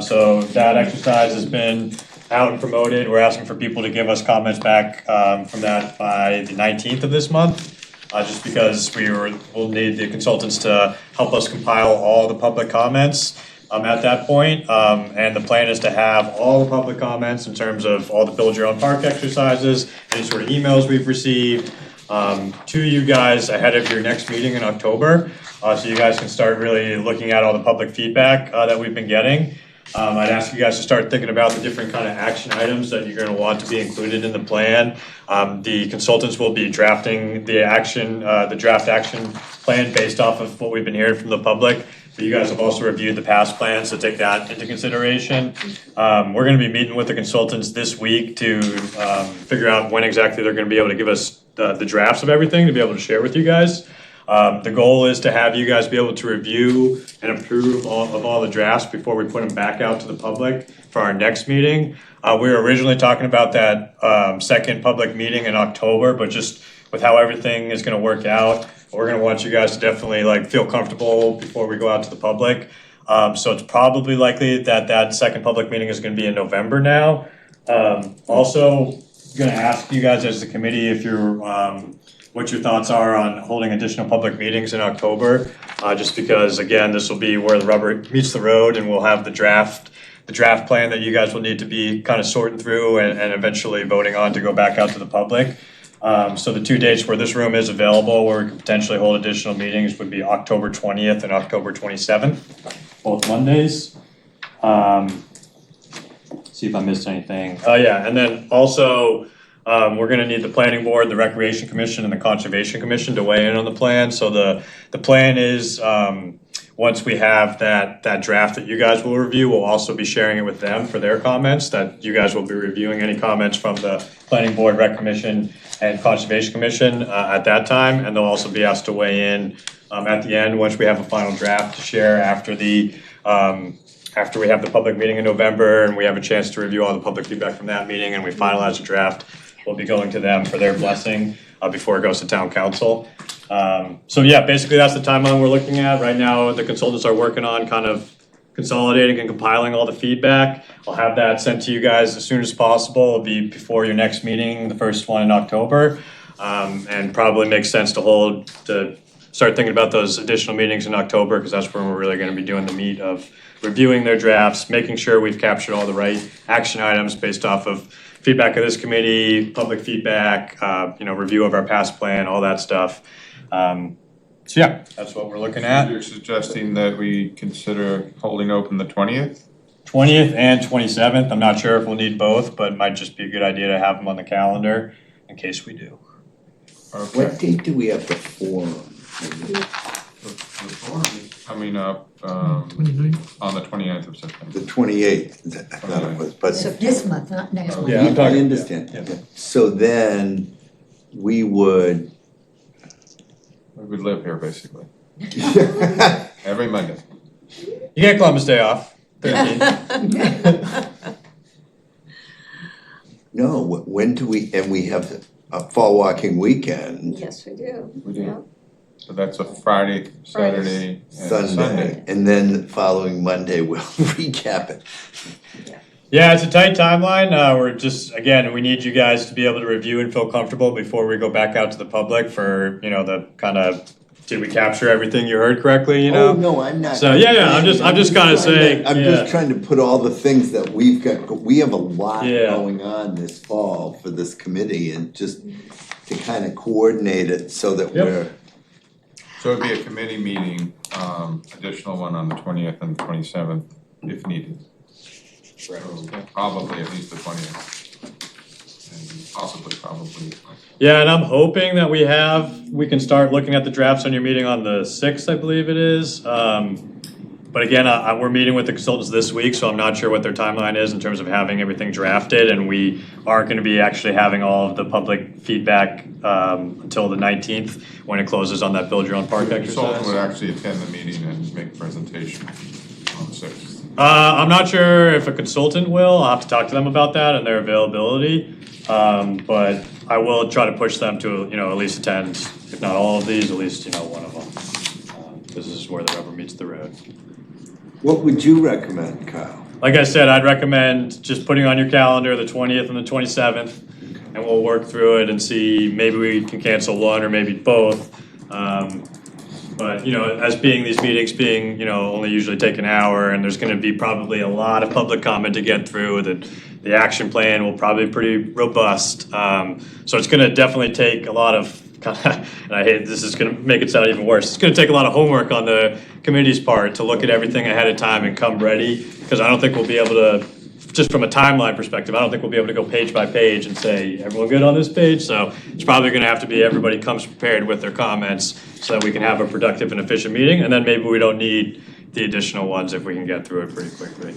[SPEAKER 7] So that exercise has been out and promoted. We're asking for people to give us comments back from that by the 19th of this month. Just because we'll need the consultants to help us compile all the public comments at that point. And the plan is to have all the public comments in terms of all the build your own park exercises, any sort of emails we've received, to you guys ahead of your next meeting in October. So you guys can start really looking at all the public feedback that we've been getting. I'd ask you guys to start thinking about the different kind of action items that you're gonna want to be included in the plan. The consultants will be drafting the draft action plan based off of what we've been hearing from the public. But you guys have also reviewed the past plans, so take that into consideration. We're gonna be meeting with the consultants this week to figure out when exactly they're gonna be able to give us the drafts of everything to be able to share with you guys. The goal is to have you guys be able to review and approve all the drafts before we put them back out to the public for our next meeting. We were originally talking about that second public meeting in October, but just with how everything is gonna work out, we're gonna want you guys to definitely feel comfortable before we go out to the public. So it's probably likely that second public meeting is gonna be in November now. Also, gonna ask you guys as the committee if you're what your thoughts are on holding additional public meetings in October, just because, again, this will be where the rubber meets the road and we'll have the draft plan that you guys will need to be kind of sorting through and eventually voting on to go back out to the public. So the 2 dates where this room is available, where we could potentially hold additional meetings, would be October 20th and October 27th, both Mondays. See if I missed anything. Oh yeah, and then also, we're gonna need the planning board, the recreation commission, and the conservation commission to weigh in on the plan. So the plan is, once we have that draft that you guys will review, we'll also be sharing it with them for their comments, that you guys will be reviewing any comments from the planning board, rec commission, and conservation commission at that time, and they'll also be asked to weigh in at the end, once we have a final draft to share after we have the public meeting in November and we have a chance to review all the public feedback from that meeting and we finalize the draft. We'll be going to them for their blessing before it goes to town council. So yeah, basically that's the timeline we're looking at. Right now, the consultants are working on kind of consolidating and compiling all the feedback. I'll have that sent to you guys as soon as possible. It'll be before your next meeting, the first one in October. And probably makes sense to start thinking about those additional meetings in October, because that's when we're really gonna be doing the meat of reviewing their drafts, making sure we've captured all the right action items based off of feedback of this committee, public feedback, review of our past plan, all that stuff. So yeah, that's what we're looking at.
[SPEAKER 1] You're suggesting that we consider holding open the 20th?
[SPEAKER 7] 20th and 27th, I'm not sure if we'll need both, but it might just be a good idea to have them on the calendar in case we do.
[SPEAKER 1] Okay.
[SPEAKER 4] What date do we have the forum?
[SPEAKER 1] The forum is coming up
[SPEAKER 3] 29th.
[SPEAKER 1] on the 29th of September.
[SPEAKER 4] The 28th, I thought it was, but.
[SPEAKER 9] So this month, not next month.
[SPEAKER 7] Yeah, I'm talking-
[SPEAKER 4] I understand.
[SPEAKER 7] yeah.
[SPEAKER 4] So then we would.
[SPEAKER 1] We would live here basically, every Monday.
[SPEAKER 7] You get Columbus Day off, 13th.
[SPEAKER 4] No, when do we have a fall walking weekend,
[SPEAKER 6] Yes, we do.
[SPEAKER 1] We do. So that's a Friday, Saturday, and
[SPEAKER 4] Sunday,
[SPEAKER 1] Sunday.
[SPEAKER 4] and then the following Monday we'll recap it.
[SPEAKER 7] Yeah, it's a tight timeline. We're just, again, we need you guys to be able to review and feel comfortable before we go back out to the public for, the kind of, did we capture everything you heard correctly,
[SPEAKER 4] Oh, no, I'm not.
[SPEAKER 7] So, yeah, I'm just kind of saying,
[SPEAKER 4] I'm just trying to put all the things that we've got, we have a lot
[SPEAKER 7] Yeah.
[SPEAKER 4] going on this fall for this committee, and just to kind of coordinate it so that
[SPEAKER 7] Yep.
[SPEAKER 4] we're.
[SPEAKER 1] So it'd be a committee meeting, additional one on the 20th and 27th if needed. So probably at least the 20th. possibly, probably.
[SPEAKER 7] Yeah, and I'm hoping that we can start looking at the drafts on your meeting on the 6th, I believe it is. But again, we're meeting with the consultants this week, so I'm not sure what their timeline is in terms of having everything drafted. And we aren't gonna be actually having all of the public feedback until the 19th, when it closes on that build your own park
[SPEAKER 1] The consultant
[SPEAKER 7] exercise.
[SPEAKER 1] would actually attend the meeting and make a presentation on the 6th.
[SPEAKER 7] I'm not sure if a consultant will. I'll have to talk to them about that and their availability. But I will try to push them to, at least attend, if not all of these, at least, one of them. This is where the rubber meets the road.
[SPEAKER 4] What would you recommend, Kyle?
[SPEAKER 7] Like I said, I'd recommend just putting on your calendar the 20th and the 27th, and we'll work through it and see, maybe we can cancel one or maybe both. But, as these meetings being, only usually take an hour, and there's gonna be probably a lot of public comment to get through, the action plan will probably be pretty robust. So it's gonna definitely take a lot of, and I hate, this is gonna make it sound even worse, it's gonna take a lot of homework on the committee's part to look at everything ahead of time and come ready, because I don't think we'll be able to, just from a timeline perspective, I don't think we'll be able to go page by page and say, everyone good on this page? So it's probably gonna have to be everybody comes prepared with their comments so that we can have a productive and efficient meeting, and then maybe we don't need the additional ones if we can get through it pretty quickly.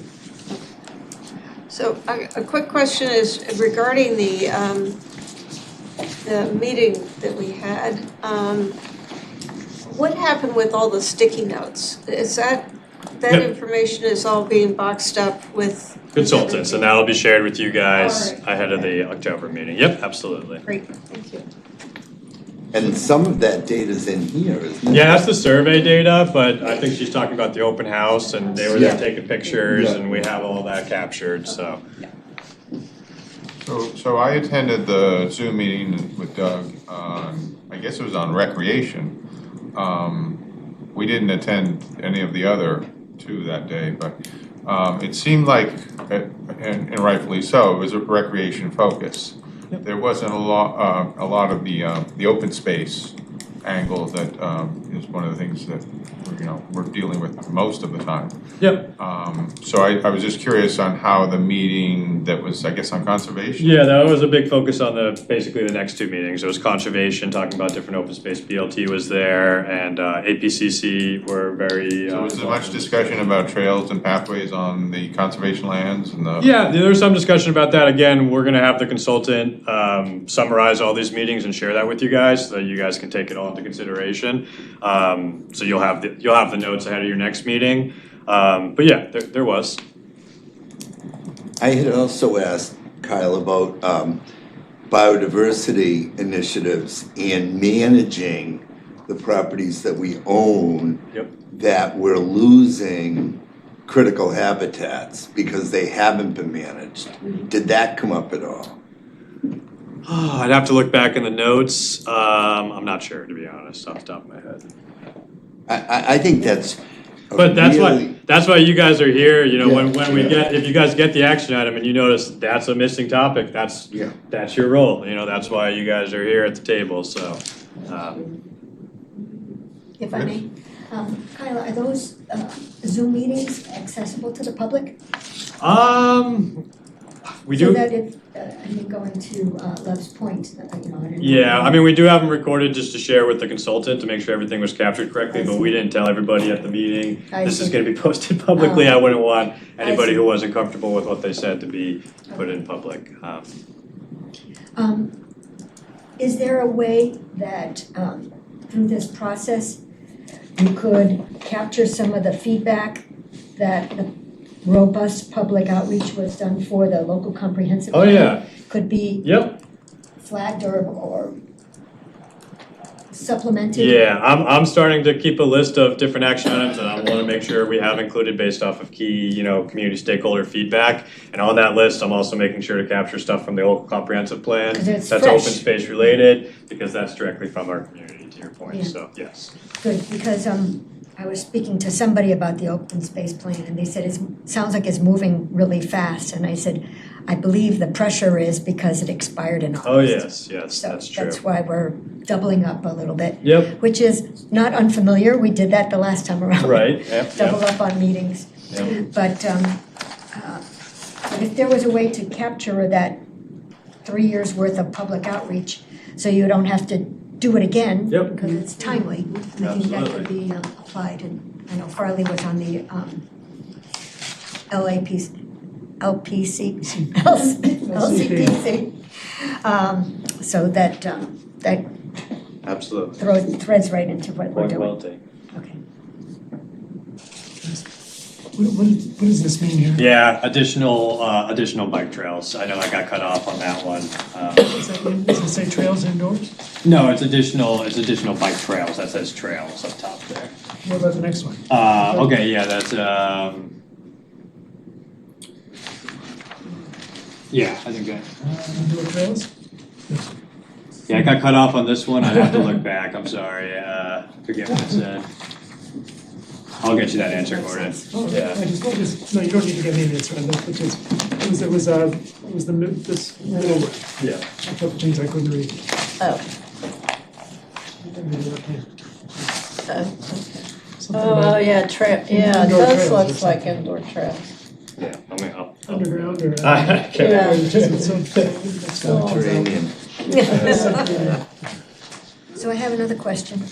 [SPEAKER 8] So a quick question is regarding the meeting that we had. What happened with all the sticky notes? Is that
[SPEAKER 7] Yep.
[SPEAKER 8] information is all being boxed up with
[SPEAKER 7] Consultants, and that'll be shared with you guys
[SPEAKER 8] Alright.
[SPEAKER 7] ahead of the October meeting. Yep, absolutely.
[SPEAKER 8] Great, thank you.
[SPEAKER 4] And some of that data's in here, isn't it?
[SPEAKER 7] Yeah, that's the survey data, but I think she's talking about the open house, and they were there
[SPEAKER 4] Yeah.
[SPEAKER 7] taking pictures,
[SPEAKER 4] Yeah.
[SPEAKER 7] and we have all that captured, so.
[SPEAKER 1] So I attended the Zoom meeting with Doug on, I guess it was on recreation. We didn't attend any of the other two that day, but it seemed like, and rightfully so, it was a recreation focus. There wasn't a lot of the open space angle that is one of the things that we're dealing with most of the time.
[SPEAKER 7] Yep.
[SPEAKER 1] So I was just curious on how the meeting that was, I guess, on conservation.
[SPEAKER 7] Yeah, that was a big focus on basically the next two meetings. It was conservation, talking about different open space. BLT was there, and APCC were very.
[SPEAKER 1] So was there much discussion about trails and pathways on the conservation lands and the?
[SPEAKER 7] Yeah, there was some discussion about that. Again, we're gonna have the consultant summarize all these meetings and share that with you guys, so that you guys can take it all into consideration. So you'll have the notes ahead of your next meeting. But yeah, there was.
[SPEAKER 4] I had also asked Kyle about biodiversity initiatives and managing the properties that we own.
[SPEAKER 7] Yep.
[SPEAKER 4] That we're losing critical habitats because they haven't been managed. Did that come up at all?
[SPEAKER 7] I'd have to look back in the notes. I'm not sure, to be honest, off the top of my head.
[SPEAKER 4] I think that's a
[SPEAKER 7] But that's
[SPEAKER 4] really-
[SPEAKER 7] why you guys are here, when we
[SPEAKER 4] Yeah.
[SPEAKER 7] if you guys get the action item and you notice that's a missing topic, that's your role, that's why you guys are here at the table, so.
[SPEAKER 9] If I may, Kyla, are those Zoom meetings accessible to the public?
[SPEAKER 7] We
[SPEAKER 9] So
[SPEAKER 7] do,
[SPEAKER 9] that if, I think going to Love's point, I didn't.
[SPEAKER 7] yeah, I mean, we do have them recorded just to share with the consultant to make sure everything was captured correctly, but we didn't tell everybody at the meeting.
[SPEAKER 9] I
[SPEAKER 7] This is
[SPEAKER 9] see.
[SPEAKER 7] gonna be posted publicly, I wouldn't want anybody
[SPEAKER 9] see.
[SPEAKER 7] who wasn't comfortable with what they said to be put in public.
[SPEAKER 9] Is there a way that through this process, you could capture some of the feedback that the robust public outreach was done for the local comprehensive
[SPEAKER 7] Oh,
[SPEAKER 9] plan?
[SPEAKER 7] yeah,
[SPEAKER 9] Could be
[SPEAKER 7] yep.
[SPEAKER 9] flagged or supplemented?
[SPEAKER 7] Yeah, I'm starting to keep a list of different action items that I wanna make sure we have included based off of key, community stakeholder feedback. And on that list, I'm also making sure to capture stuff from the local comprehensive plan.
[SPEAKER 9] 'Cause it's
[SPEAKER 7] That's
[SPEAKER 9] fresh.
[SPEAKER 7] open space related, because that's directly from our community, to your point,
[SPEAKER 9] Yeah.
[SPEAKER 7] so, yes.
[SPEAKER 9] Good, because I was speaking to somebody about the open space plan, and they said sounds like it's moving really fast, and I said, I believe the pressure is because it expired in August.
[SPEAKER 7] Oh, yes,
[SPEAKER 9] So
[SPEAKER 7] that's true.
[SPEAKER 9] that's why we're doubling up a little bit,
[SPEAKER 7] Yep,
[SPEAKER 9] which is not unfamiliar, we did that the last time around.
[SPEAKER 7] right, yep,
[SPEAKER 9] Double
[SPEAKER 7] yep,
[SPEAKER 9] up on meetings,
[SPEAKER 7] yep.
[SPEAKER 9] but if there was a way to capture that 3 years' worth of public outreach, so you don't have to do it again.
[SPEAKER 7] Yep.
[SPEAKER 9] Because it's timely. I think that could be applied, and I know Farley was on the LCPC. So that
[SPEAKER 7] Absolutely.
[SPEAKER 9] threads right into what we're
[SPEAKER 7] Point
[SPEAKER 9] doing.
[SPEAKER 7] well taken.
[SPEAKER 9] Okay.
[SPEAKER 3] What does this mean here?
[SPEAKER 7] Yeah, additional bike trails. I know I got cut off on that one.
[SPEAKER 3] Does it say trails indoors?
[SPEAKER 7] No, it's additional bike trails. That says trails up top there.
[SPEAKER 3] What about the next one?
[SPEAKER 7] Okay, yeah, that's, yeah, I think that.
[SPEAKER 3] Indoor trails?
[SPEAKER 7] Yeah, I got cut off on this one. I'd have to look back. I'm sorry. Forget what I said. I'll get you that answer, Gordon.
[SPEAKER 3] Oh,
[SPEAKER 7] Yeah.
[SPEAKER 3] No, you don't need to get me an answer on that, which is, it was this middle,
[SPEAKER 7] Yeah.
[SPEAKER 3] a couple things I couldn't read.
[SPEAKER 8] Oh,
[SPEAKER 3] Something
[SPEAKER 8] oh,
[SPEAKER 3] about
[SPEAKER 8] yeah, yeah, it
[SPEAKER 3] Indoor
[SPEAKER 8] does
[SPEAKER 3] trails or
[SPEAKER 8] look like
[SPEAKER 3] something.
[SPEAKER 8] indoor trails.
[SPEAKER 7] Yeah, I'll.
[SPEAKER 3] underground or.
[SPEAKER 7] I can't
[SPEAKER 8] Yeah.
[SPEAKER 4] Subterranean.
[SPEAKER 9] So I have another question.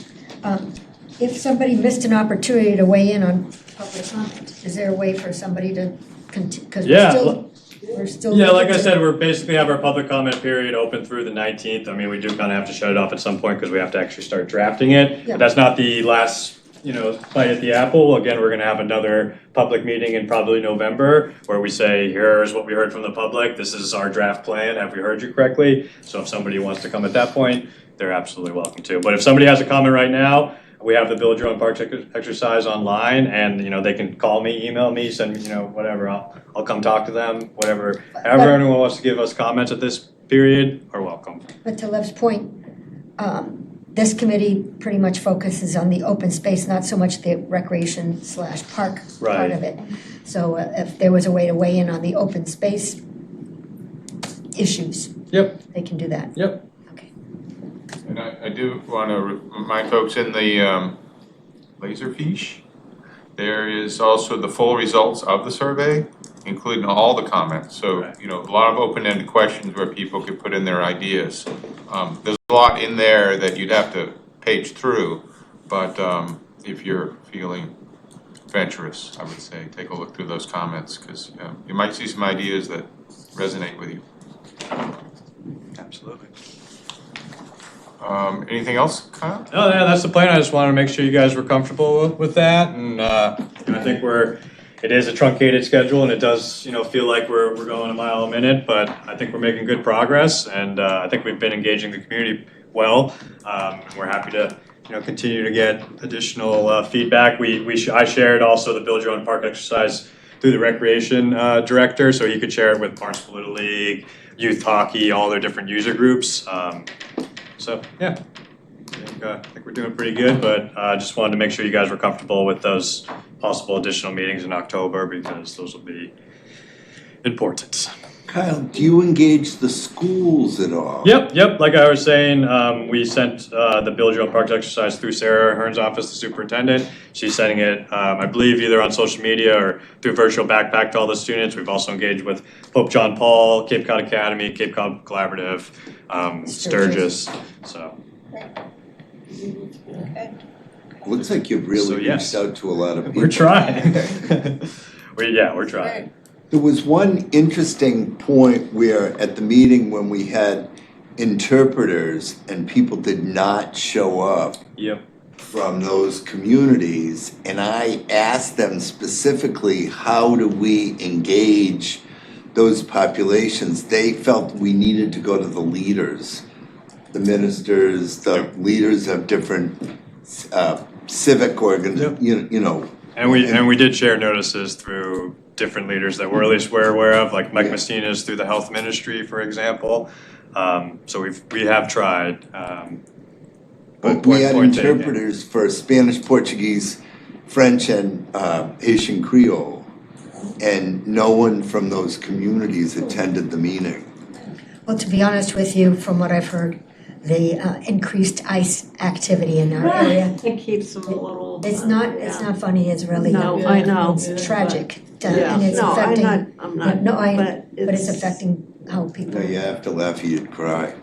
[SPEAKER 9] If somebody missed an opportunity to weigh in on public comment, is there a way for somebody to because
[SPEAKER 7] Yeah,
[SPEAKER 9] we're still.
[SPEAKER 7] Yeah, like I said, we're basically have our public comment period open through the 19th. I mean, we do kind of have to shut it off at some point because we have to actually start drafting it.
[SPEAKER 9] Yeah.
[SPEAKER 7] But that's not the last, bite at the apple. Again, we're gonna have another public meeting in probably November where we say, here's what we heard from the public. This is our draft plan. Have we heard you correctly? So if somebody wants to come at that point, they're absolutely welcome to. But if somebody has a comment right now, we have the Build Your Own Parks exercise online, and they can call me, email me, send me, whatever. I'll come talk to them. Whatever, however anyone wants to give us comments at this period are welcome.
[SPEAKER 9] But to Lev's point, this committee pretty much focuses on the open space, not so much the recreation/park part
[SPEAKER 7] Right.
[SPEAKER 9] of it. So if there was a way to weigh in on the open space issues.
[SPEAKER 7] Yep.
[SPEAKER 9] They can do that.
[SPEAKER 7] Yep.
[SPEAKER 9] Okay.
[SPEAKER 1] And I do want to remind folks in the Laserfiche, there is also the full results of the survey, including all the comments. So,
[SPEAKER 7] Right.
[SPEAKER 1] a lot of open-ended questions where people could put in their ideas. There's a lot in there that you'd have to page through, but if you're feeling adventurous, I would say, take a look through those comments, because you might see some ideas that resonate with you.
[SPEAKER 7] Absolutely.
[SPEAKER 1] Anything else, Kyle?
[SPEAKER 7] No, yeah, that's the plan. I just wanted to make sure you guys were comfortable with that, and I think it is a truncated schedule, and it does, feel like we're going a mile a minute, but I think we're making good progress, and I think we've been engaging the community well. And we're happy to, continue to get additional feedback. I shared also the Build Your Own Park exercise through the recreation director, so he could share it with Barnstable Little League, youth hockey, all their different user groups. So yeah, I think we're doing pretty good, but I just wanted to make sure you guys were comfortable with those possible additional meetings in October, because those will be important.
[SPEAKER 4] Kyle, do you engage the schools at all?
[SPEAKER 7] Yep, like I was saying, we sent the Build Your Own Parks exercise through Sarah Hearn's office, the superintendent. She's sending it, I believe, either on social media or through virtual backpack to all the students. We've also engaged with Pope John Paul, Cape Cod Academy, Cape Cod Collaborative, Sturgis, so.
[SPEAKER 4] Looks like you've
[SPEAKER 7] So,
[SPEAKER 4] really
[SPEAKER 7] yes.
[SPEAKER 4] reached out to a lot of people.
[SPEAKER 7] We're trying. We're trying.
[SPEAKER 4] There was one interesting point where at the meeting when we had interpreters and people did not show up
[SPEAKER 7] Yep.
[SPEAKER 4] from those communities, and I asked them specifically, how do we engage those populations? They felt we needed to go to the leaders, the ministers, the leaders of different civic
[SPEAKER 7] And we did share notices through different leaders that we're at least aware of, like Mike Messina's through the health ministry, for example. So we have tried.
[SPEAKER 4] But we had interpreters for Spanish, Portuguese, French, and Haitian Creole, and no one from those communities attended the meeting.
[SPEAKER 9] Well, to be honest with you, from what I've heard, the increased ice activity in our area,
[SPEAKER 8] It keeps them a little.
[SPEAKER 9] it's not funny, it's really.
[SPEAKER 8] No, I know.
[SPEAKER 9] It's tragic,
[SPEAKER 8] Yeah.
[SPEAKER 9] and it's
[SPEAKER 8] No,
[SPEAKER 9] affecting.
[SPEAKER 8] I'm not,
[SPEAKER 9] No,
[SPEAKER 8] but
[SPEAKER 9] but it's affecting how people,
[SPEAKER 4] No, you have to laugh or you'd cry.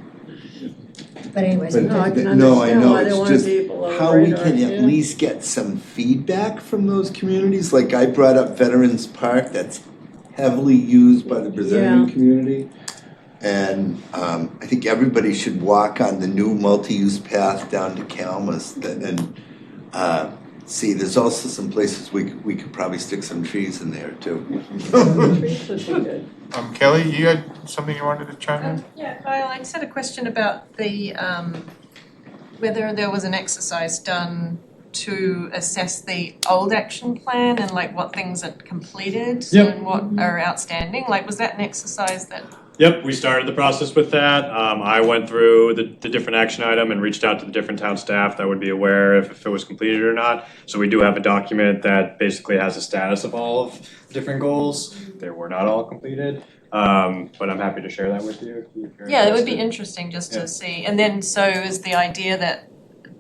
[SPEAKER 9] but anyways.
[SPEAKER 4] But
[SPEAKER 8] No, I can
[SPEAKER 4] no, I
[SPEAKER 8] understand
[SPEAKER 4] know,
[SPEAKER 8] why they
[SPEAKER 4] it's
[SPEAKER 8] wanna
[SPEAKER 4] just
[SPEAKER 8] be below the
[SPEAKER 4] how we
[SPEAKER 8] radar,
[SPEAKER 4] can
[SPEAKER 8] yeah.
[SPEAKER 4] at least get some feedback from those communities. Like I brought up Veterans Park, that's heavily used by the Brazilian
[SPEAKER 8] Yeah.
[SPEAKER 4] community. And I think everybody should walk on the new multi-use path down to Calmus and see, there's also some places we could probably stick some trees in there too.
[SPEAKER 8] Trees would be good.
[SPEAKER 1] Kelly, you had something you wanted to chime in?
[SPEAKER 6] Yeah, Kyle, I just had a question about the, whether there was an exercise done to assess the old action plan and like what things are completed
[SPEAKER 7] Yep.
[SPEAKER 6] and what are outstanding, like was that an exercise that?
[SPEAKER 7] Yep, we started the process with that. I went through the different action item and reached out to the different town staff that would be aware if it was completed or not. So we do have a document that basically has a status of all of the different goals. They were not all completed, but I'm happy to share that with you if you're
[SPEAKER 6] Yeah, it would be
[SPEAKER 7] interested.
[SPEAKER 6] interesting just
[SPEAKER 7] Yeah.
[SPEAKER 6] to see, and then so is the idea that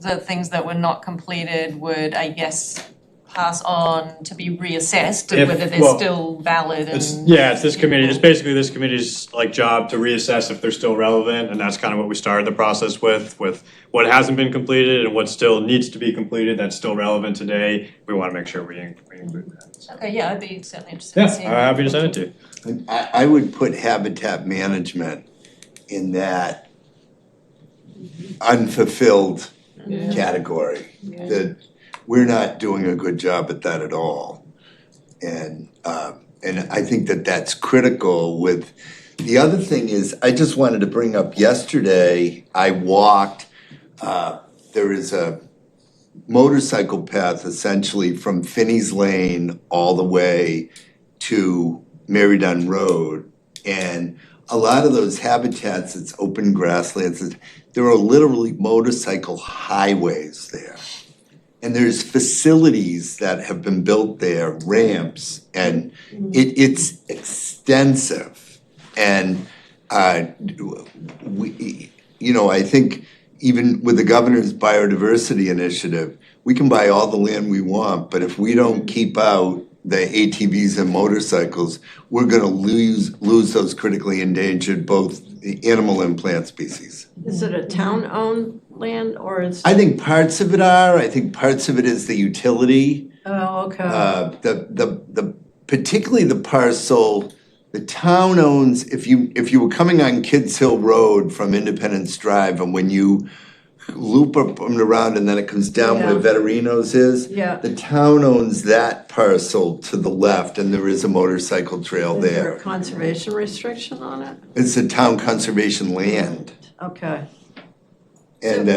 [SPEAKER 6] the things that were not completed would, I guess, pass on to be reassessed,
[SPEAKER 7] If-
[SPEAKER 6] whether they're
[SPEAKER 7] well,
[SPEAKER 6] still valid and.
[SPEAKER 7] It's this committee, it's basically this committee's like job to reassess if they're still relevant, and that's kind of what we started the process with what hasn't been completed and what still needs to be completed that's still relevant today. We wanna make sure we include that. So.
[SPEAKER 6] Okay, yeah, I'd be certainly interested in
[SPEAKER 7] Yeah,
[SPEAKER 6] seeing.
[SPEAKER 7] I'm happy to send it to you.
[SPEAKER 4] I would put habitat management in that unfulfilled category. That we're not doing a good job at that at all. And I think that that's critical with, the other thing is, I just wanted to bring up yesterday, I walked, there is a motorcycle path essentially from Finney's Lane all the way to Mary Dunn Road. And a lot of those habitats, it's open grasslands, there are literally motorcycle highways there. And there's facilities that have been built there, ramps, and it's extensive. And we, I think even with the governor's biodiversity initiative, we can buy all the land we want, but if we don't keep out the ATVs and motorcycles, we're gonna lose those critically endangered both animal and plant species.
[SPEAKER 8] Is it a town-owned land or is?
[SPEAKER 4] I think parts of it are, I think parts of it is the utility.
[SPEAKER 8] Oh, okay.
[SPEAKER 4] The particularly the parcel, the town owns, if you were coming on Kids Hill Road from Independence Drive, and when you loop up and around and then it comes down where
[SPEAKER 8] Yeah.
[SPEAKER 4] Vetterinos is,
[SPEAKER 8] Yeah.
[SPEAKER 4] the town owns that parcel to the left, and there is a motorcycle trail
[SPEAKER 8] Is there
[SPEAKER 4] there.
[SPEAKER 8] a conservation restriction on it?
[SPEAKER 4] It's a town conservation land.
[SPEAKER 8] Okay.
[SPEAKER 4] And,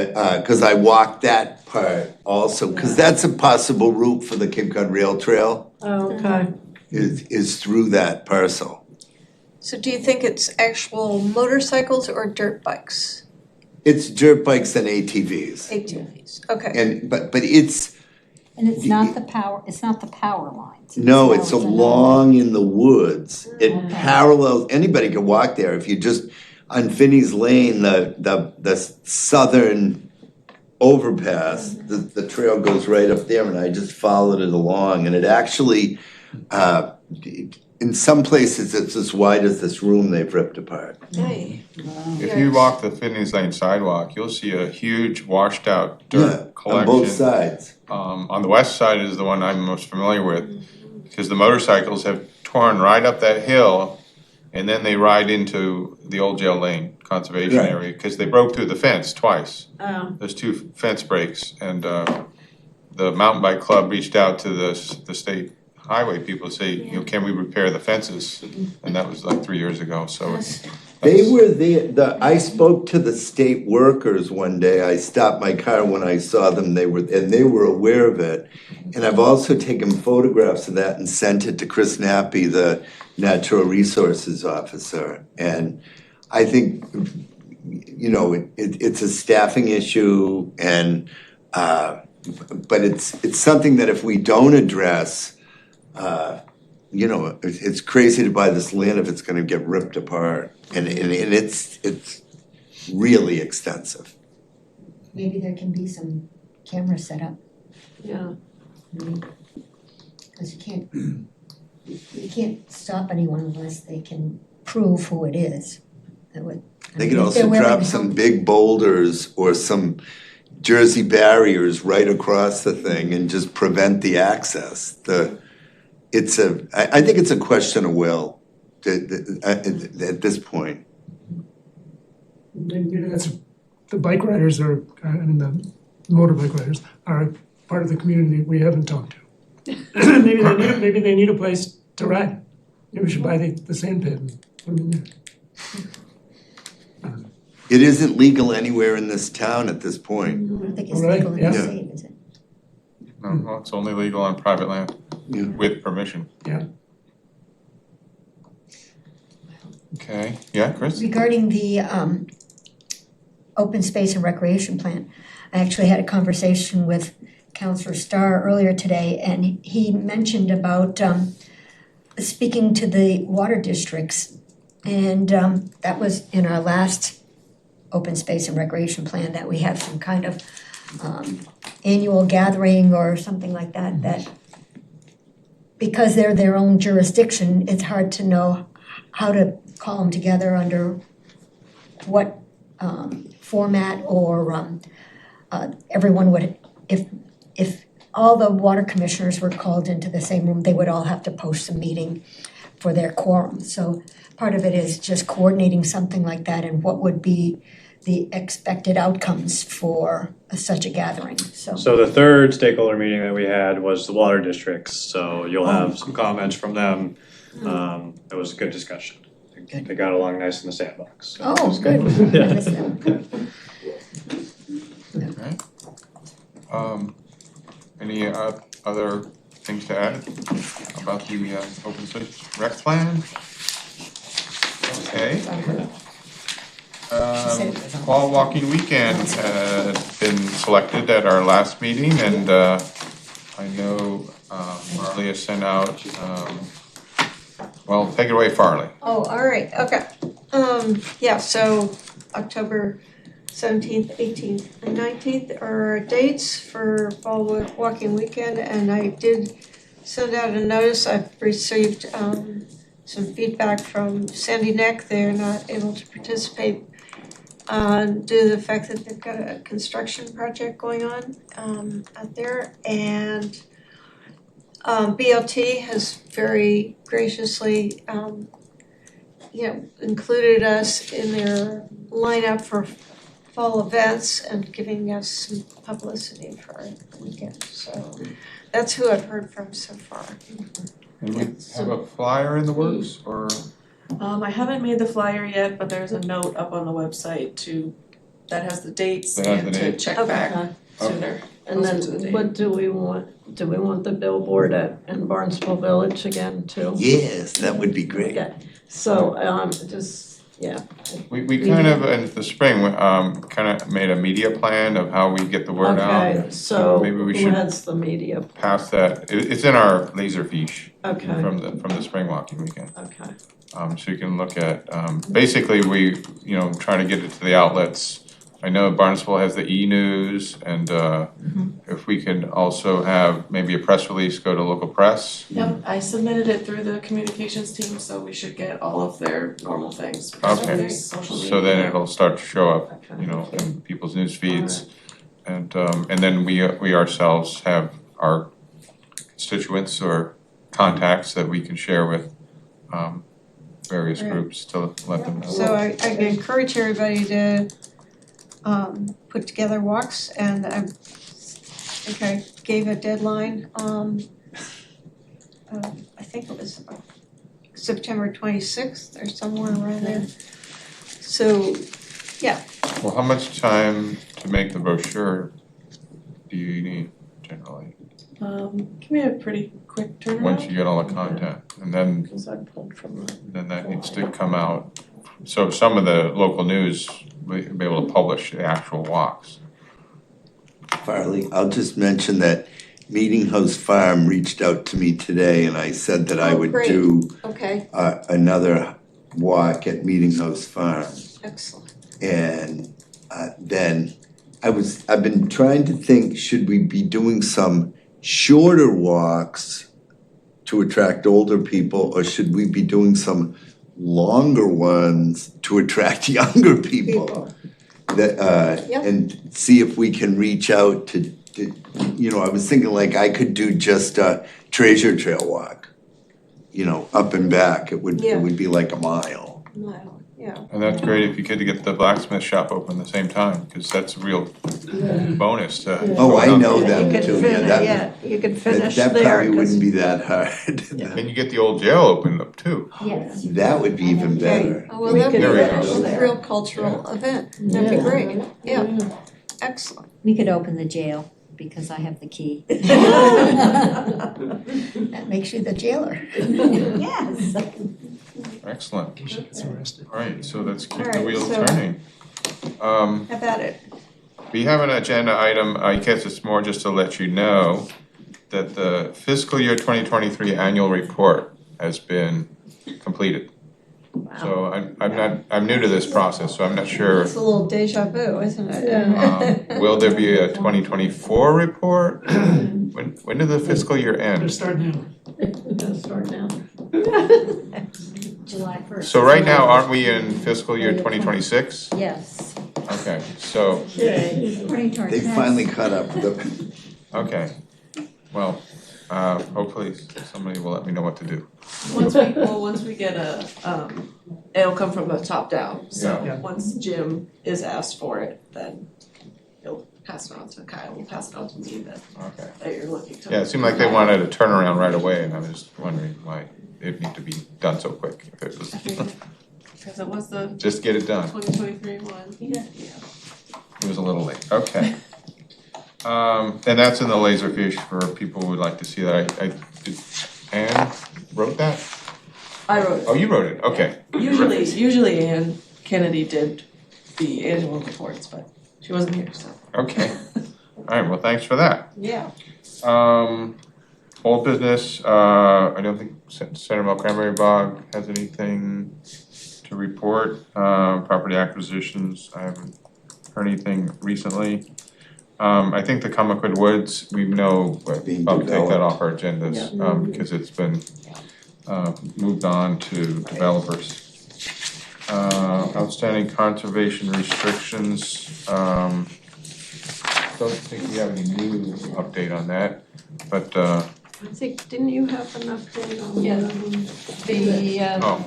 [SPEAKER 4] cause I walked that part also, cause that's a possible route for the Cape Cod Rail Trail,
[SPEAKER 8] Oh, okay.
[SPEAKER 4] is through that parcel.
[SPEAKER 10] So do you think it's actual motorcycles or dirt bikes?
[SPEAKER 4] It's dirt bikes and ATVs.
[SPEAKER 10] ATVs, okay.
[SPEAKER 4] And, but it's,
[SPEAKER 2] And it's not the power lines.
[SPEAKER 4] no, it's
[SPEAKER 2] another-
[SPEAKER 4] along in the woods. It
[SPEAKER 2] Okay.
[SPEAKER 4] parallels, anybody can walk there. If you just, on Finney's Lane, the southern overpass, the trail goes right up there, and I just followed it along, and it actually, in some places, it's as wide as this room they've ripped apart.
[SPEAKER 10] Hey,
[SPEAKER 1] If you walk the Finney's Lane sidewalk, you'll see a huge washed out
[SPEAKER 4] Yeah,
[SPEAKER 1] dirt collection.
[SPEAKER 4] on both sides.
[SPEAKER 1] On the west side is the one I'm most familiar with, because the motorcycles have torn right up that hill, and then they ride into the Old Jail Lane Conservation
[SPEAKER 4] Right.
[SPEAKER 1] Area, because they broke through the fence twice.
[SPEAKER 8] Oh,
[SPEAKER 1] There's two fence breaks, and the mountain bike club reached out to the state highway people to say, can we repair the fences? And that was like 3 years ago, so it's.
[SPEAKER 4] They were there, I spoke to the state workers one day, I stopped my car when I saw them, they were aware of it. And I've also taken photographs of that and sent it to Chris Nappy, the Natural Resources Officer. And I think, it's a staffing issue and, but it's something that if we don't address, it's crazy to buy this land if it's gonna get ripped apart. And it's really extensive.
[SPEAKER 9] Maybe there can be some cameras set up,
[SPEAKER 8] yeah.
[SPEAKER 9] because you can't stop anyone unless they can prove who it is. That would-
[SPEAKER 4] They could
[SPEAKER 9] if they're
[SPEAKER 4] also
[SPEAKER 9] willing
[SPEAKER 4] drop
[SPEAKER 9] to
[SPEAKER 4] some
[SPEAKER 9] help.
[SPEAKER 4] big boulders or some Jersey barriers right across the thing and just prevent the access. I think it's a question of will at this point.
[SPEAKER 3] Maybe that's, the bike riders are, the motorbike riders are part of the community we haven't talked to. Maybe they need a place to ride. Maybe we should buy the sand pit and put them in there.
[SPEAKER 4] It isn't legal anywhere in this town at this point.
[SPEAKER 9] I don't think it's
[SPEAKER 3] Right,
[SPEAKER 9] legal in the
[SPEAKER 3] yeah.
[SPEAKER 9] state, is it?
[SPEAKER 1] No, well, it's only legal on private land
[SPEAKER 4] Yeah.
[SPEAKER 1] with permission.
[SPEAKER 3] Yeah.
[SPEAKER 1] Okay, yeah, Chris?
[SPEAKER 9] Regarding the open space and recreation plan, I actually had a conversation with Councilor Starr earlier today, and he mentioned about speaking to the water districts. And that was in our last open space and recreation plan, that we have some kind of annual gathering or something like that, that because they're their own jurisdiction, it's hard to know how to call them together under what format, or everyone would, if all the water commissioners were called into the same room, they would all have to post a meeting for their quorum. So part of it is just coordinating something like that, and what would be the expected outcomes for such a gathering, so.
[SPEAKER 7] So the third stakeholder meeting that we had was the water districts, so you'll have some comments from them. It was a good discussion. They got along nice in the sandbox. So it
[SPEAKER 9] Oh,
[SPEAKER 7] was
[SPEAKER 9] good.
[SPEAKER 7] Yeah.
[SPEAKER 9] I missed that.
[SPEAKER 1] Okay. Any other things to add about the open space rec plan? Okay. Fall walking weekend has been selected at our last meeting, and I know Marley has sent out, well, take it away, Farley.
[SPEAKER 10] Oh, all right, okay. Yeah, so October 17th, 18th, and 19th are our dates for fall walking weekend, and I did send out a notice. I've received some feedback from Sandy Neck. They're not able to participate due to the fact that they've got a construction project going on out there, and BLT has very graciously included us in their lineup for fall events and giving us some publicity for our weekend. So that's who I've heard from so far.
[SPEAKER 1] And we have a flyer in the works, or?
[SPEAKER 11] I haven't made the flyer yet, but there's a note up on the website that has the dates
[SPEAKER 1] That has
[SPEAKER 11] and
[SPEAKER 1] the
[SPEAKER 11] to
[SPEAKER 1] dates.
[SPEAKER 11] check
[SPEAKER 10] Okay.
[SPEAKER 11] back sooner.
[SPEAKER 5] And then
[SPEAKER 11] Closer to the date.
[SPEAKER 5] what do we want? Do we want the billboard in Barnstable Village again too?
[SPEAKER 4] Yes, that would be great.
[SPEAKER 5] Okay, so
[SPEAKER 1] We kind of, in the spring, kind of made a media plan of how we get the word out.
[SPEAKER 5] okay, so
[SPEAKER 1] Maybe we
[SPEAKER 5] who
[SPEAKER 1] should
[SPEAKER 5] has the media?
[SPEAKER 1] pass that, it's in our Laserfiche
[SPEAKER 5] Okay,
[SPEAKER 1] from the spring walking weekend.
[SPEAKER 5] okay.
[SPEAKER 1] So you can look at, basically, we, try to get it to the outlets. I know Barnstable has the e-news, and if we can also have maybe a press release go to local press.
[SPEAKER 11] Yep, I submitted it through the communications team, so we should get all of their normal things. press
[SPEAKER 1] Okay.
[SPEAKER 11] release, social media.
[SPEAKER 1] So then it'll start to show up,
[SPEAKER 5] Okay.
[SPEAKER 1] in people's news feeds. And then we ourselves have our constituents or contacts that we can share with various
[SPEAKER 10] Right.
[SPEAKER 1] groups to let them know.
[SPEAKER 10] So I encourage everybody to put together walks, and I think I gave a deadline, I think it was September 26th or somewhere around there. So,
[SPEAKER 1] Well, how much time to make the brochure do you need generally?
[SPEAKER 11] Give me a pretty quick turnaround.
[SPEAKER 1] Once you get all the content, and then
[SPEAKER 5] Because I pulled from the.
[SPEAKER 1] that needs to come out. So some of the local news, we'll be able to publish the actual walks.
[SPEAKER 4] Farley, I'll just mention that Meeting House Farm reached out to me today, and I said that I
[SPEAKER 10] Oh,
[SPEAKER 4] would
[SPEAKER 10] great.
[SPEAKER 4] do
[SPEAKER 10] okay,
[SPEAKER 4] another walk at Meeting House Farm.
[SPEAKER 10] excellent.
[SPEAKER 4] And then I've been trying to think, should we be doing some shorter walks to attract older people, or should we be doing some longer ones to attract younger people. That,
[SPEAKER 5] Yep.
[SPEAKER 4] and see if we can reach out to, I was thinking like I could do just a treasure trail walk. Up and back, it would
[SPEAKER 5] Yeah.
[SPEAKER 4] be like a mile.
[SPEAKER 5] Wow, yeah.
[SPEAKER 1] And that's great if you could get the blacksmith shop open at the same time, because that's a real bonus to.
[SPEAKER 4] Oh,
[SPEAKER 1] go
[SPEAKER 4] I
[SPEAKER 1] out
[SPEAKER 4] know
[SPEAKER 1] there.
[SPEAKER 8] You
[SPEAKER 4] them
[SPEAKER 8] could
[SPEAKER 4] too,
[SPEAKER 8] you could
[SPEAKER 4] that,
[SPEAKER 8] finish
[SPEAKER 4] that
[SPEAKER 8] there,
[SPEAKER 4] probably
[SPEAKER 8] 'cause-
[SPEAKER 4] wouldn't be that hard.
[SPEAKER 1] And you get the old jail opened up too.
[SPEAKER 2] Yes.
[SPEAKER 4] That would be even better.
[SPEAKER 5] Oh, well, that'd be
[SPEAKER 1] There we
[SPEAKER 5] a
[SPEAKER 1] go.
[SPEAKER 5] real cultural event. That'd be great. Yeah, excellent.
[SPEAKER 2] We could open the jail because I have the key. That makes you the jailer. Yes.
[SPEAKER 1] Excellent.
[SPEAKER 3] She gets arrested.
[SPEAKER 1] All right, so let's keep the
[SPEAKER 10] All right,
[SPEAKER 1] wheels
[SPEAKER 10] so-
[SPEAKER 1] turning.
[SPEAKER 10] How about it?
[SPEAKER 1] We have an agenda item, I guess it's more just to let you know that the fiscal year 2023 annual report has been completed. So I'm new to this process, so I'm not sure.
[SPEAKER 5] It's a little deja vu, isn't it?
[SPEAKER 1] Will there be a 2024 report? When did the fiscal year
[SPEAKER 3] Better
[SPEAKER 1] end?
[SPEAKER 3] start now.
[SPEAKER 8] Gotta start now.
[SPEAKER 2] July 1st.
[SPEAKER 1] So right now, aren't we in fiscal year 2026?
[SPEAKER 2] Yes.
[SPEAKER 1] Okay, so,
[SPEAKER 2] According to our
[SPEAKER 4] They
[SPEAKER 2] tax-
[SPEAKER 4] finally caught up with them.
[SPEAKER 1] okay. Well, hopefully somebody will let me know what to do.
[SPEAKER 11] Once we get it'll come from the top down, so
[SPEAKER 3] Yeah.
[SPEAKER 11] once Jim is asked for it, then he'll pass it on to Kyle, we'll pass it on to me that
[SPEAKER 1] Okay.
[SPEAKER 11] you're looking to.
[SPEAKER 1] Yeah, it seemed like they wanted a turnaround right away, and I was just wondering why it need to be done so quick. If it was,
[SPEAKER 11] Because it was the
[SPEAKER 1] just get it done.
[SPEAKER 11] 2023 one. Yeah.
[SPEAKER 1] It was a little late. Okay. And that's in the Laserfish for people who would like to see that. I did, Anne wrote that?
[SPEAKER 11] I wrote
[SPEAKER 1] Oh, you wrote it, okay.
[SPEAKER 11] it. Usually Ann Kennedy did the annual reports, but she wasn't here, so.
[SPEAKER 1] Okay. All right, well, thanks for that.
[SPEAKER 5] Yeah.
[SPEAKER 1] Old business, I don't think Senator Cranberry Bog has anything to report. Property acquisitions, I haven't heard anything recently. I think the Comaquid Woods, we know, but
[SPEAKER 4] Being
[SPEAKER 1] I'll take that
[SPEAKER 4] developed.
[SPEAKER 1] off our agendas, because it's been moved on to developers. Outstanding conservation restrictions, don't think we have any new update on that, but,
[SPEAKER 8] I think, didn't you have an update on
[SPEAKER 6] Yeah.
[SPEAKER 8] that one?
[SPEAKER 6] The
[SPEAKER 1] oh,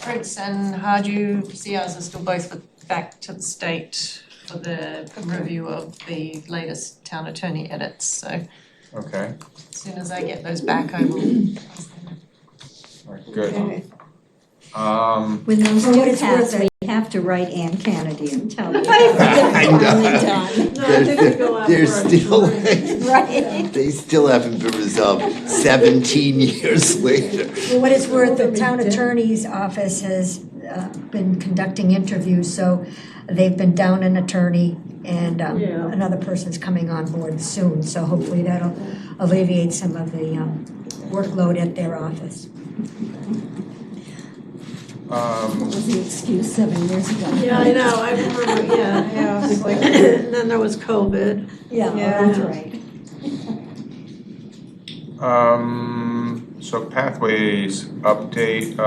[SPEAKER 6] Prince and Hardew CRs are still both back to the state for the review of the latest town attorney edits, so
[SPEAKER 1] okay,
[SPEAKER 6] as soon as I get those back, I will.
[SPEAKER 1] all right, good.
[SPEAKER 5] Okay.
[SPEAKER 2] When those
[SPEAKER 9] For what
[SPEAKER 2] do
[SPEAKER 9] it's
[SPEAKER 2] pass,
[SPEAKER 9] worth,
[SPEAKER 2] we have to write Ann Kennedy and tell her.
[SPEAKER 4] I know.
[SPEAKER 2] Finally done.
[SPEAKER 8] No, I think we go out
[SPEAKER 4] They're
[SPEAKER 8] for a
[SPEAKER 4] still,
[SPEAKER 8] drink.
[SPEAKER 2] Right.
[SPEAKER 4] they still haven't been resolved 17 years later.
[SPEAKER 9] For what it's worth, the town attorney's office has been conducting interviews, so they've been down an attorney and
[SPEAKER 8] Yeah.
[SPEAKER 9] another person's coming on board soon, so hopefully that'll alleviate some of the workload at their office.
[SPEAKER 2] What was the excuse 7 years ago?
[SPEAKER 8] Yeah, I know, I remember,
[SPEAKER 5] Yeah, it's like,
[SPEAKER 8] and then there was COVID.
[SPEAKER 2] Yeah, well,
[SPEAKER 5] Yeah.
[SPEAKER 2] that's right.
[SPEAKER 1] So pathways update,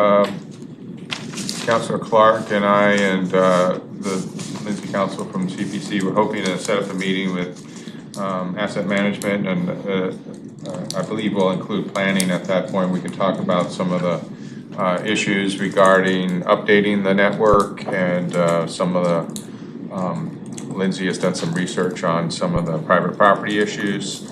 [SPEAKER 1] Councilor Clark and I and the Lindsay Council from CPC were hoping to set up a meeting with asset management, and I believe we'll include planning at that point. We can talk about some of the issues regarding updating the network, and some of the Lindsay has done some research on some of the private property issues.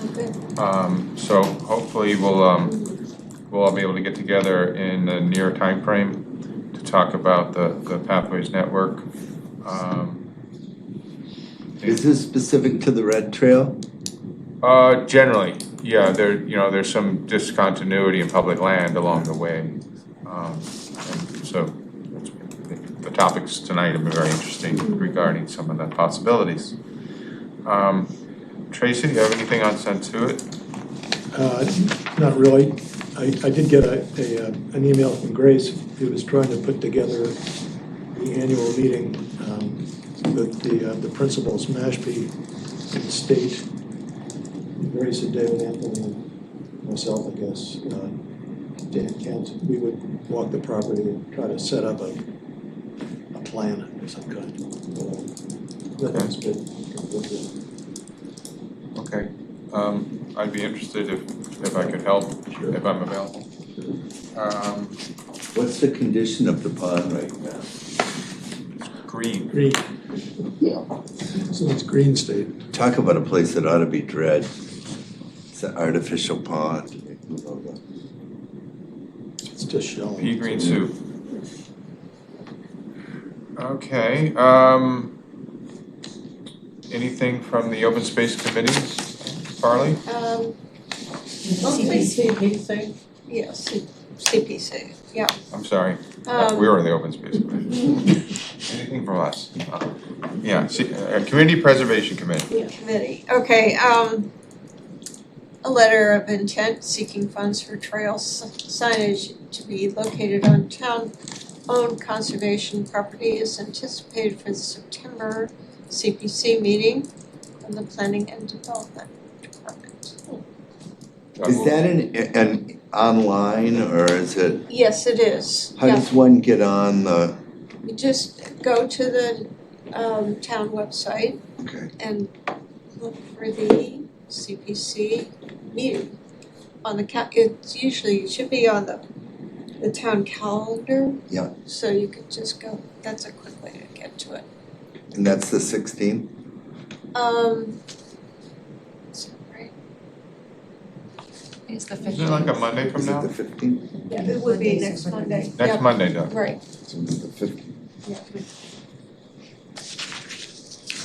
[SPEAKER 1] So hopefully we'll be able to get together in the near time frame to talk about the Pathways Network.
[SPEAKER 4] Is this specific to the Red Trail?
[SPEAKER 1] Generally, yeah, there's some discontinuity in public land along the way. And so the topics tonight have been very interesting regarding some of the possibilities. Tracy, do you have anything on Sensuit?
[SPEAKER 12] Not really. I did get an email from Grace, who was trying to put together the annual meeting with the principals, Mashpee and the state. Grace and David Anthony and myself, I guess, and we would walk the property and try to set up a plan of some kind. Nothing's been completed.
[SPEAKER 1] Okay, I'd be interested if I could help,
[SPEAKER 12] Sure.
[SPEAKER 1] if I'm available.
[SPEAKER 4] What's the condition of the pond right now?
[SPEAKER 1] Green.
[SPEAKER 12] Green. So it's green state.
[SPEAKER 4] Talk about a place that ought to be dread. It's an artificial pond.
[SPEAKER 12] It's just shell.
[SPEAKER 1] Pea green soup. Okay, anything from the open space committee, Farley?
[SPEAKER 5] Mostly CPC. Yeah, CPC, yeah.
[SPEAKER 1] I'm sorry, we were in the open space committee. Anything from us? Yeah, community preservation committee.
[SPEAKER 10] Committee, okay, a letter of intent seeking funds for trail signage to be located on town-owned conservation property is anticipated for the September CPC meeting from the Planning and Development Department.
[SPEAKER 4] Is that an online or is it,
[SPEAKER 10] Yes, it is.
[SPEAKER 4] how does one get on the,
[SPEAKER 10] You just go to the town website
[SPEAKER 4] okay,
[SPEAKER 10] and look for the CPC meeting on the it should be on the town calendar.
[SPEAKER 4] Yeah.
[SPEAKER 10] So you could just go, that's a quick way to get to it.
[SPEAKER 4] and that's the 16th?
[SPEAKER 10] Is it right?
[SPEAKER 6] It's the
[SPEAKER 1] Is it like a Monday from
[SPEAKER 4] Is it
[SPEAKER 1] now?
[SPEAKER 4] the 15th?
[SPEAKER 10] Yeah, it would be next Monday.
[SPEAKER 1] Next
[SPEAKER 10] Yep,
[SPEAKER 1] Monday, Doug.
[SPEAKER 10] right,
[SPEAKER 4] So it's the 15th.
[SPEAKER 10] yeah.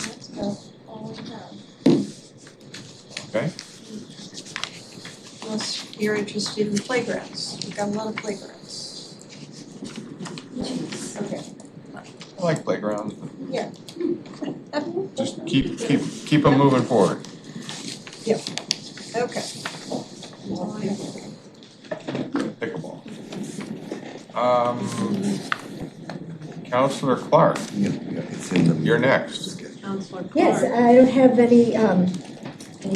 [SPEAKER 10] Let's go all around.
[SPEAKER 1] Okay,
[SPEAKER 10] Unless you're interested in playgrounds, we've got a lot of playgrounds. Okay.
[SPEAKER 1] I like playgrounds.
[SPEAKER 10] Yeah.
[SPEAKER 1] Just keep them moving forward.
[SPEAKER 10] Okay.
[SPEAKER 1] Pickleball. Counselor Clark,
[SPEAKER 4] Yeah, it's in the.
[SPEAKER 1] you're next.
[SPEAKER 8] Counselor Clark.
[SPEAKER 9] Yes, I don't have any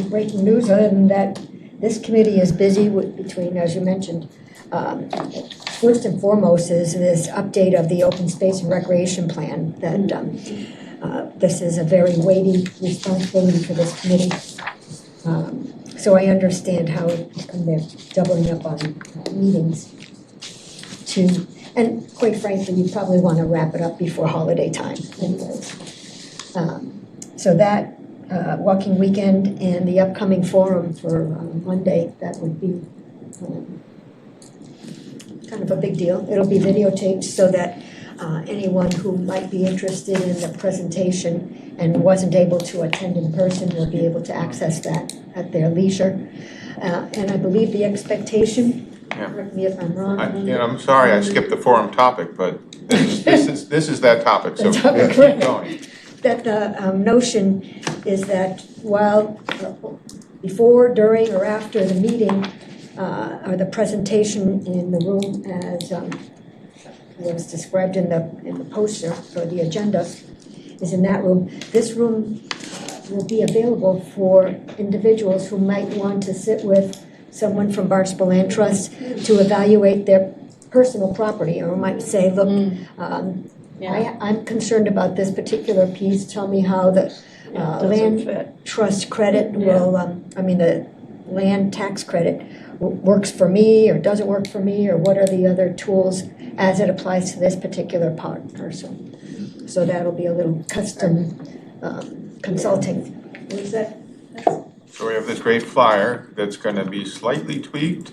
[SPEAKER 9] breaking news other than that this committee is busy between, as you mentioned, first and foremost is this update of the open space and recreation plan that this is a very weighty responsibility for this committee. So I understand how they're doubling up on meetings and quite frankly, you probably want to wrap it up before holiday time anyways. So that walking weekend and the upcoming forum for Monday, that would be kind of a big deal. It'll be videotaped so that anyone who might be interested in the presentation and wasn't able to attend in person will be able to access that at their leisure. And I believe the expectation,
[SPEAKER 1] Yeah.
[SPEAKER 9] correct me if I'm wrong.
[SPEAKER 1] I'm sorry, I skipped the forum topic, but this is that topic, so
[SPEAKER 9] The topic,
[SPEAKER 1] keep
[SPEAKER 9] right.
[SPEAKER 1] going.
[SPEAKER 9] That the notion is that while before, during, or after the meeting, or the presentation in the room as was described in the poster or the agenda is in that room, this room will be available for individuals who might want to sit with someone from Barnstable Land Trust to evaluate their personal property, or might say, look, I'm concerned about this particular piece, tell me how the land trust credit will, the land tax credit works for me or doesn't work for me, or what are the other tools as it applies to this particular parcel. So that'll be a little custom consulting.
[SPEAKER 10] Was that?
[SPEAKER 1] So we have this great flyer that's gonna be slightly tweaked.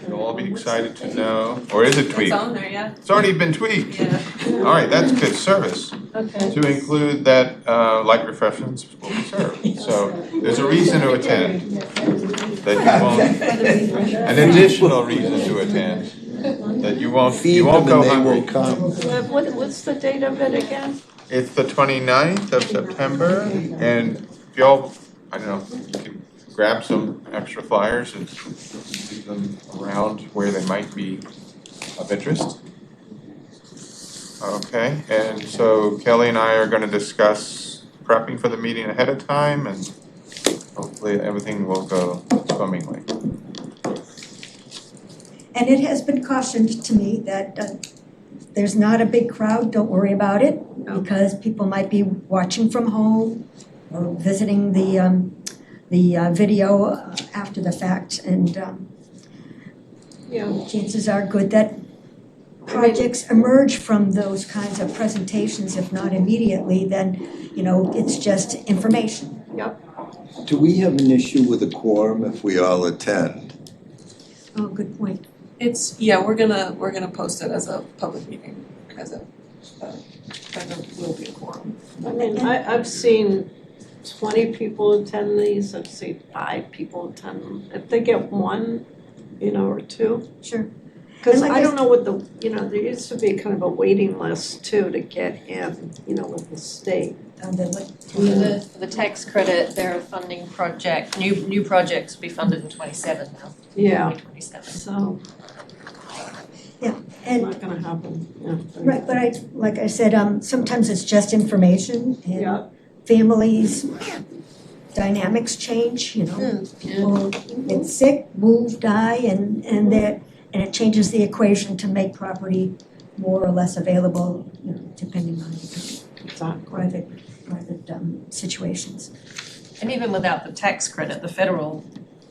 [SPEAKER 1] You'll all be excited to know, or is it tweaked?
[SPEAKER 11] It's on there, yeah.
[SPEAKER 1] It's already been tweaked.
[SPEAKER 11] Yeah.
[SPEAKER 1] All right, that's good service.
[SPEAKER 10] Okay.
[SPEAKER 1] To include that light refreshments will be served. So there's a reason to attend. That you won't, an additional reason to attend, that you won't
[SPEAKER 4] Feed
[SPEAKER 1] go
[SPEAKER 4] them and they
[SPEAKER 1] hungry.
[SPEAKER 4] will come.
[SPEAKER 8] What's the date of it again?
[SPEAKER 1] It's the 29th of September, and if y'all, I don't know, you can grab some extra flyers and leave them around where they might be of interest. Okay, and so Kelly and I are gonna discuss prepping for the meeting ahead of time, and hopefully everything will go swimmingly.
[SPEAKER 9] And it has been cautioned to me that there's not a big crowd, don't worry about it, because people might be watching from home or visiting the video after the fact, and
[SPEAKER 8] Yeah.
[SPEAKER 9] chances are good that projects emerge from those kinds of presentations, if not immediately, then, it's just information.
[SPEAKER 4] Do we have an issue with a quorum if we all attend?
[SPEAKER 9] Oh, good point.
[SPEAKER 11] We're gonna post it as a public meeting, as a, there will be a quorum.
[SPEAKER 8] I mean, I've seen 20 people attend these, I've seen 5 people attend them. If they get one, or two.
[SPEAKER 9] Sure.
[SPEAKER 8] Because
[SPEAKER 9] And like
[SPEAKER 8] I
[SPEAKER 9] I
[SPEAKER 8] don't know what there used to be kind of a waiting list too to get in, with the state.
[SPEAKER 6] For the tax credit, they're a funding project, new projects will be funded in 27 now.
[SPEAKER 8] Yeah.
[SPEAKER 6] 2027.
[SPEAKER 8] So.
[SPEAKER 9] Yeah,
[SPEAKER 8] It's
[SPEAKER 9] and,
[SPEAKER 8] not gonna happen, yeah.
[SPEAKER 9] right, but like I said, sometimes it's just information, and
[SPEAKER 8] Yeah.
[SPEAKER 9] families, dynamics change, people get sick, move, die, and it changes the equation to make property more or less available, depending on private situations.
[SPEAKER 6] And even without the tax credit, the federal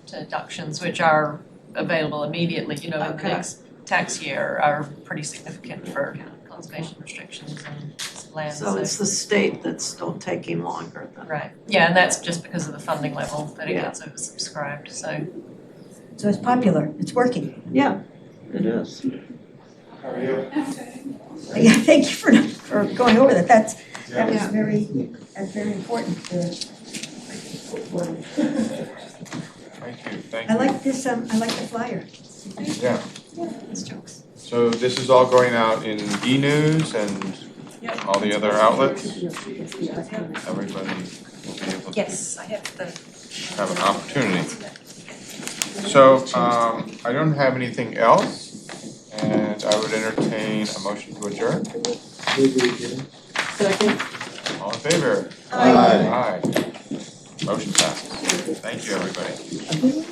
[SPEAKER 6] deductions, which are available immediately, in the
[SPEAKER 8] Okay.
[SPEAKER 6] next tax year, are pretty significant for conservation restrictions and land.
[SPEAKER 8] So it's the state that's still taking longer than.
[SPEAKER 6] Right, yeah, and that's just because of the funding level, that it
[SPEAKER 8] Yeah.
[SPEAKER 6] gets oversubscribed, so.
[SPEAKER 9] So it's popular, it's working.
[SPEAKER 8] Yeah, it is.
[SPEAKER 1] How are you?
[SPEAKER 9] Yeah, thank you for going over that, that was very important.
[SPEAKER 1] Thank
[SPEAKER 9] I
[SPEAKER 1] you.
[SPEAKER 9] like this, I like the flyer.
[SPEAKER 1] Yeah,
[SPEAKER 9] It's jokes.
[SPEAKER 1] so this is all going out in e-news and all the other outlets? Everybody will be able to
[SPEAKER 6] Yes, I have the.
[SPEAKER 1] have an opportunity. So, I don't have anything else, and I would entertain a motion to adjourn.
[SPEAKER 8] Second.
[SPEAKER 1] All in favor?
[SPEAKER 4] Aye.
[SPEAKER 1] Aye. Motion passes. Thank you, everybody.